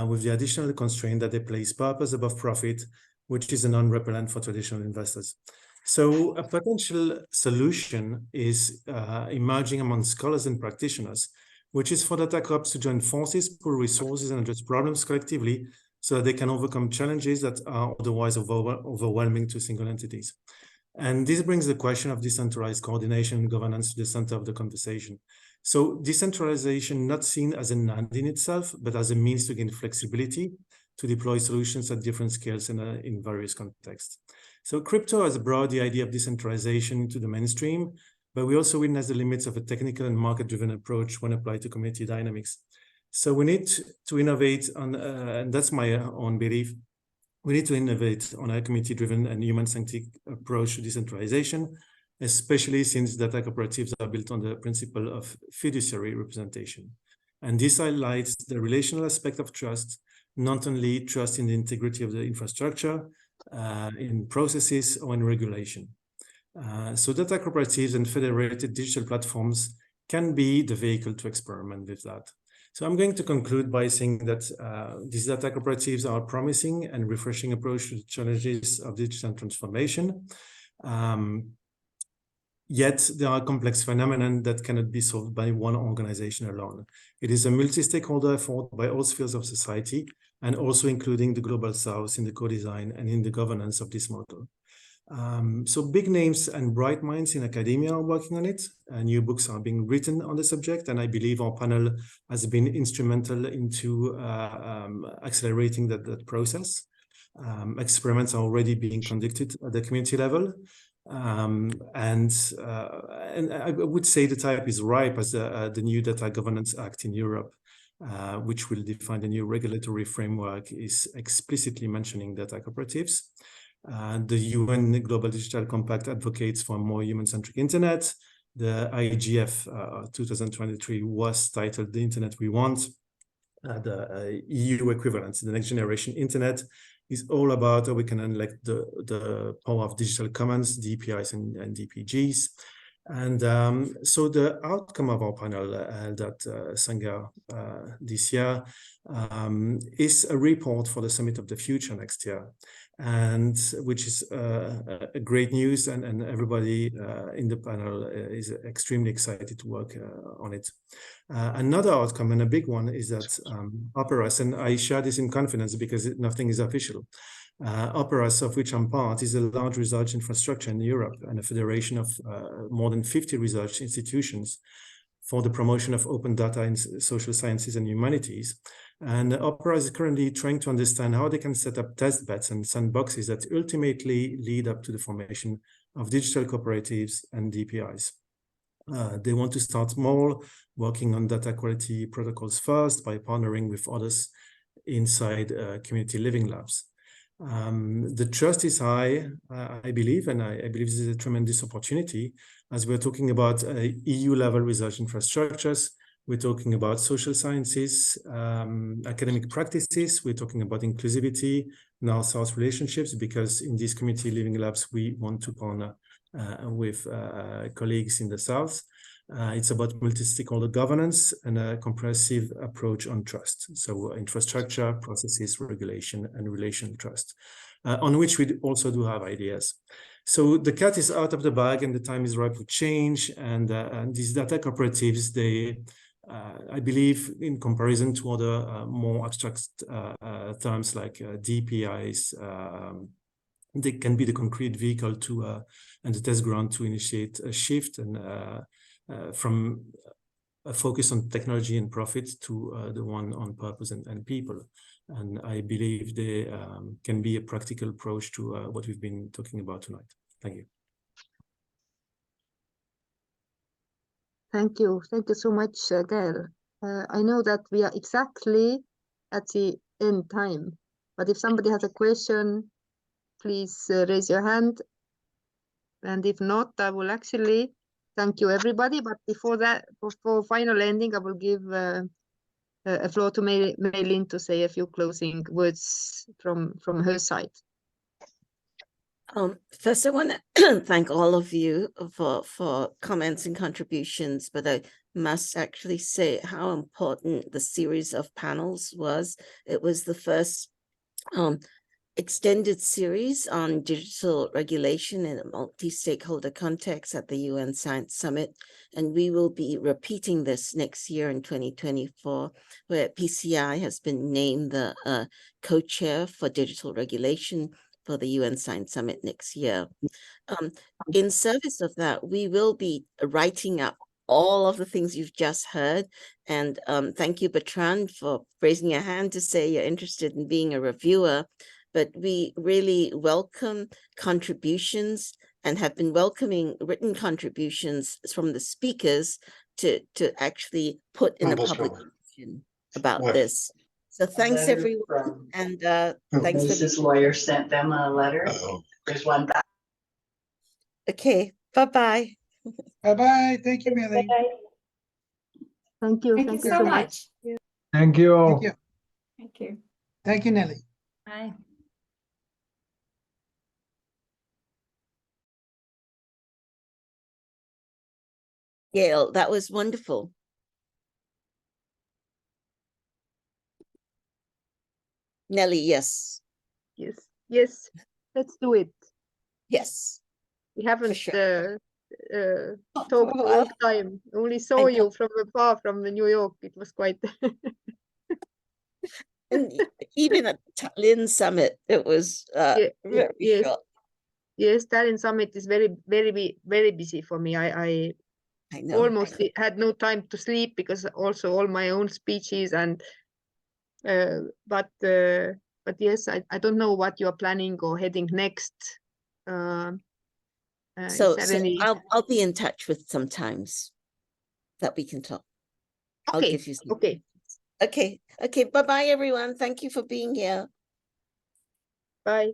with the additional constraint that they place purpose above profit, which is a non-repellent for traditional investors. So a potential solution is emerging among scholars and practitioners, which is for data corps to join forces, pool resources, and address problems collectively so that they can overcome challenges that are otherwise overwhelming to single entities. And this brings the question of decentralized coordination and governance to the center of the conversation. So decentralization not seen as an end in itself, but as a means to gain flexibility to deploy solutions at different scales in various contexts. So crypto has brought the idea of decentralization into the mainstream, but we also witness the limits of a technical and market-driven approach when applied to community dynamics. So we need to innovate on, and that's my own belief, we need to innovate on a community-driven and human-centric approach to decentralization, especially since data cooperatives are built on the principle of fiduciary representation. And this highlights the relational aspect of trust, not only trust in the integrity of the infrastructure, in processes or in regulation. So data cooperatives and federated digital platforms can be the vehicle to experiment with that. So I'm going to conclude by saying that these data cooperatives are a promising and refreshing approach to the challenges of digital transformation. Yet there are complex phenomena that cannot be solved by one organization alone. It is a multi-stakeholder effort by all spheres of society, and also including the Global South in the co-design and in the governance of this model. So big names and bright minds in academia are working on it. New books are being written on the subject, and I believe our panel has been instrumental into accelerating that process. Experiments are already being conducted at the community level. And I would say the type is ripe as the new Data Governance Act in Europe, which will define the new regulatory framework, is explicitly mentioning data cooperatives. The UN Global Digital Compact advocates for a more human-centric internet. The IGF 2023 was titled The Internet We Want. The EU equivalent, the Next Generation Internet, is all about how we can unlock the power of digital commons, DPIs and DPGs. And so the outcome of our panel held at Sangha this year is a report for the Summit of the Future next year, and which is a great news, and everybody in the panel is extremely excited to work on it. Another outcome, and a big one, is that Operas, and I share this in confidence because nothing is official. Operas, of which I'm part, is a large research infrastructure in Europe and a federation of more than 50 research institutions for the promotion of open data in social sciences and humanities. And Opera is currently trying to understand how they can set up test beds and sandboxes that ultimately lead up to the formation of digital cooperatives and DPIs. They want to start small, working on data quality protocols first by partnering with others inside community living labs. The trust is high, I believe, and I believe this is a tremendous opportunity as we're talking about EU-level research infrastructures. We're talking about social sciences, academic practices. We're talking about inclusivity, North-South relationships, because in these community living labs, we want to partner with colleagues in the South. It's about multi-stakeholder governance and a comprehensive approach on trust. So infrastructure, processes, regulation, and relational trust, on which we also do have ideas. So the cat is out of the bag and the time is ripe for change. And these data cooperatives, they, I believe, in comparison to other more abstract terms like DPIs, they can be the concrete vehicle to and the test ground to initiate a shift and from a focus on technology and profit to the one on purpose and people. And I believe they can be a practical approach to what we've been talking about tonight. Thank you. Thank you. Thank you so much, Gael. I know that we are exactly at the end time, but if somebody has a question, please raise your hand. And if not, I will actually thank you everybody. But before that, before final ending, I will give a floor to Mei Lin to say a few closing words from her side. First, I want to thank all of you for comments and contributions, but I must actually say how important the series of panels was. It was the first extended series on digital regulation in a multi-stakeholder context at the UN Science Summit. And we will be repeating this next year in 2024, where PCI has been named the co-chair for digital regulation for the UN Science Summit next year. In service of that, we will be writing up all of the things you've just heard. And thank you, Bertrand, for raising your hand to say you're interested in being a reviewer. But we really welcome contributions and have been welcoming written contributions from the speakers to actually put in a public discussion about this. So thanks, everyone. And thanks for This lawyer sent them a letter. There's one back. Okay, bye-bye. Bye-bye. Thank you, Millie. Thank you. Thank you so much. Thank you. Thank you. Thank you, Nelly. Bye. Gail, that was wonderful. Nelly, yes. Yes, let's do it. Yes. We haven't sure. talked a long time. Only saw you from afar from New York. It was quite. And even at Tallinn Summit, it was very short. Yes, Tallinn Summit is very busy for me. I know. Almost had no time to sleep because also all my own speeches and but yes, I don't know what you're planning or heading next. So I'll be in touch with sometimes that we can talk. Okay. I'll give you some. Okay. Bye-bye, everyone. Thank you for being here. Bye.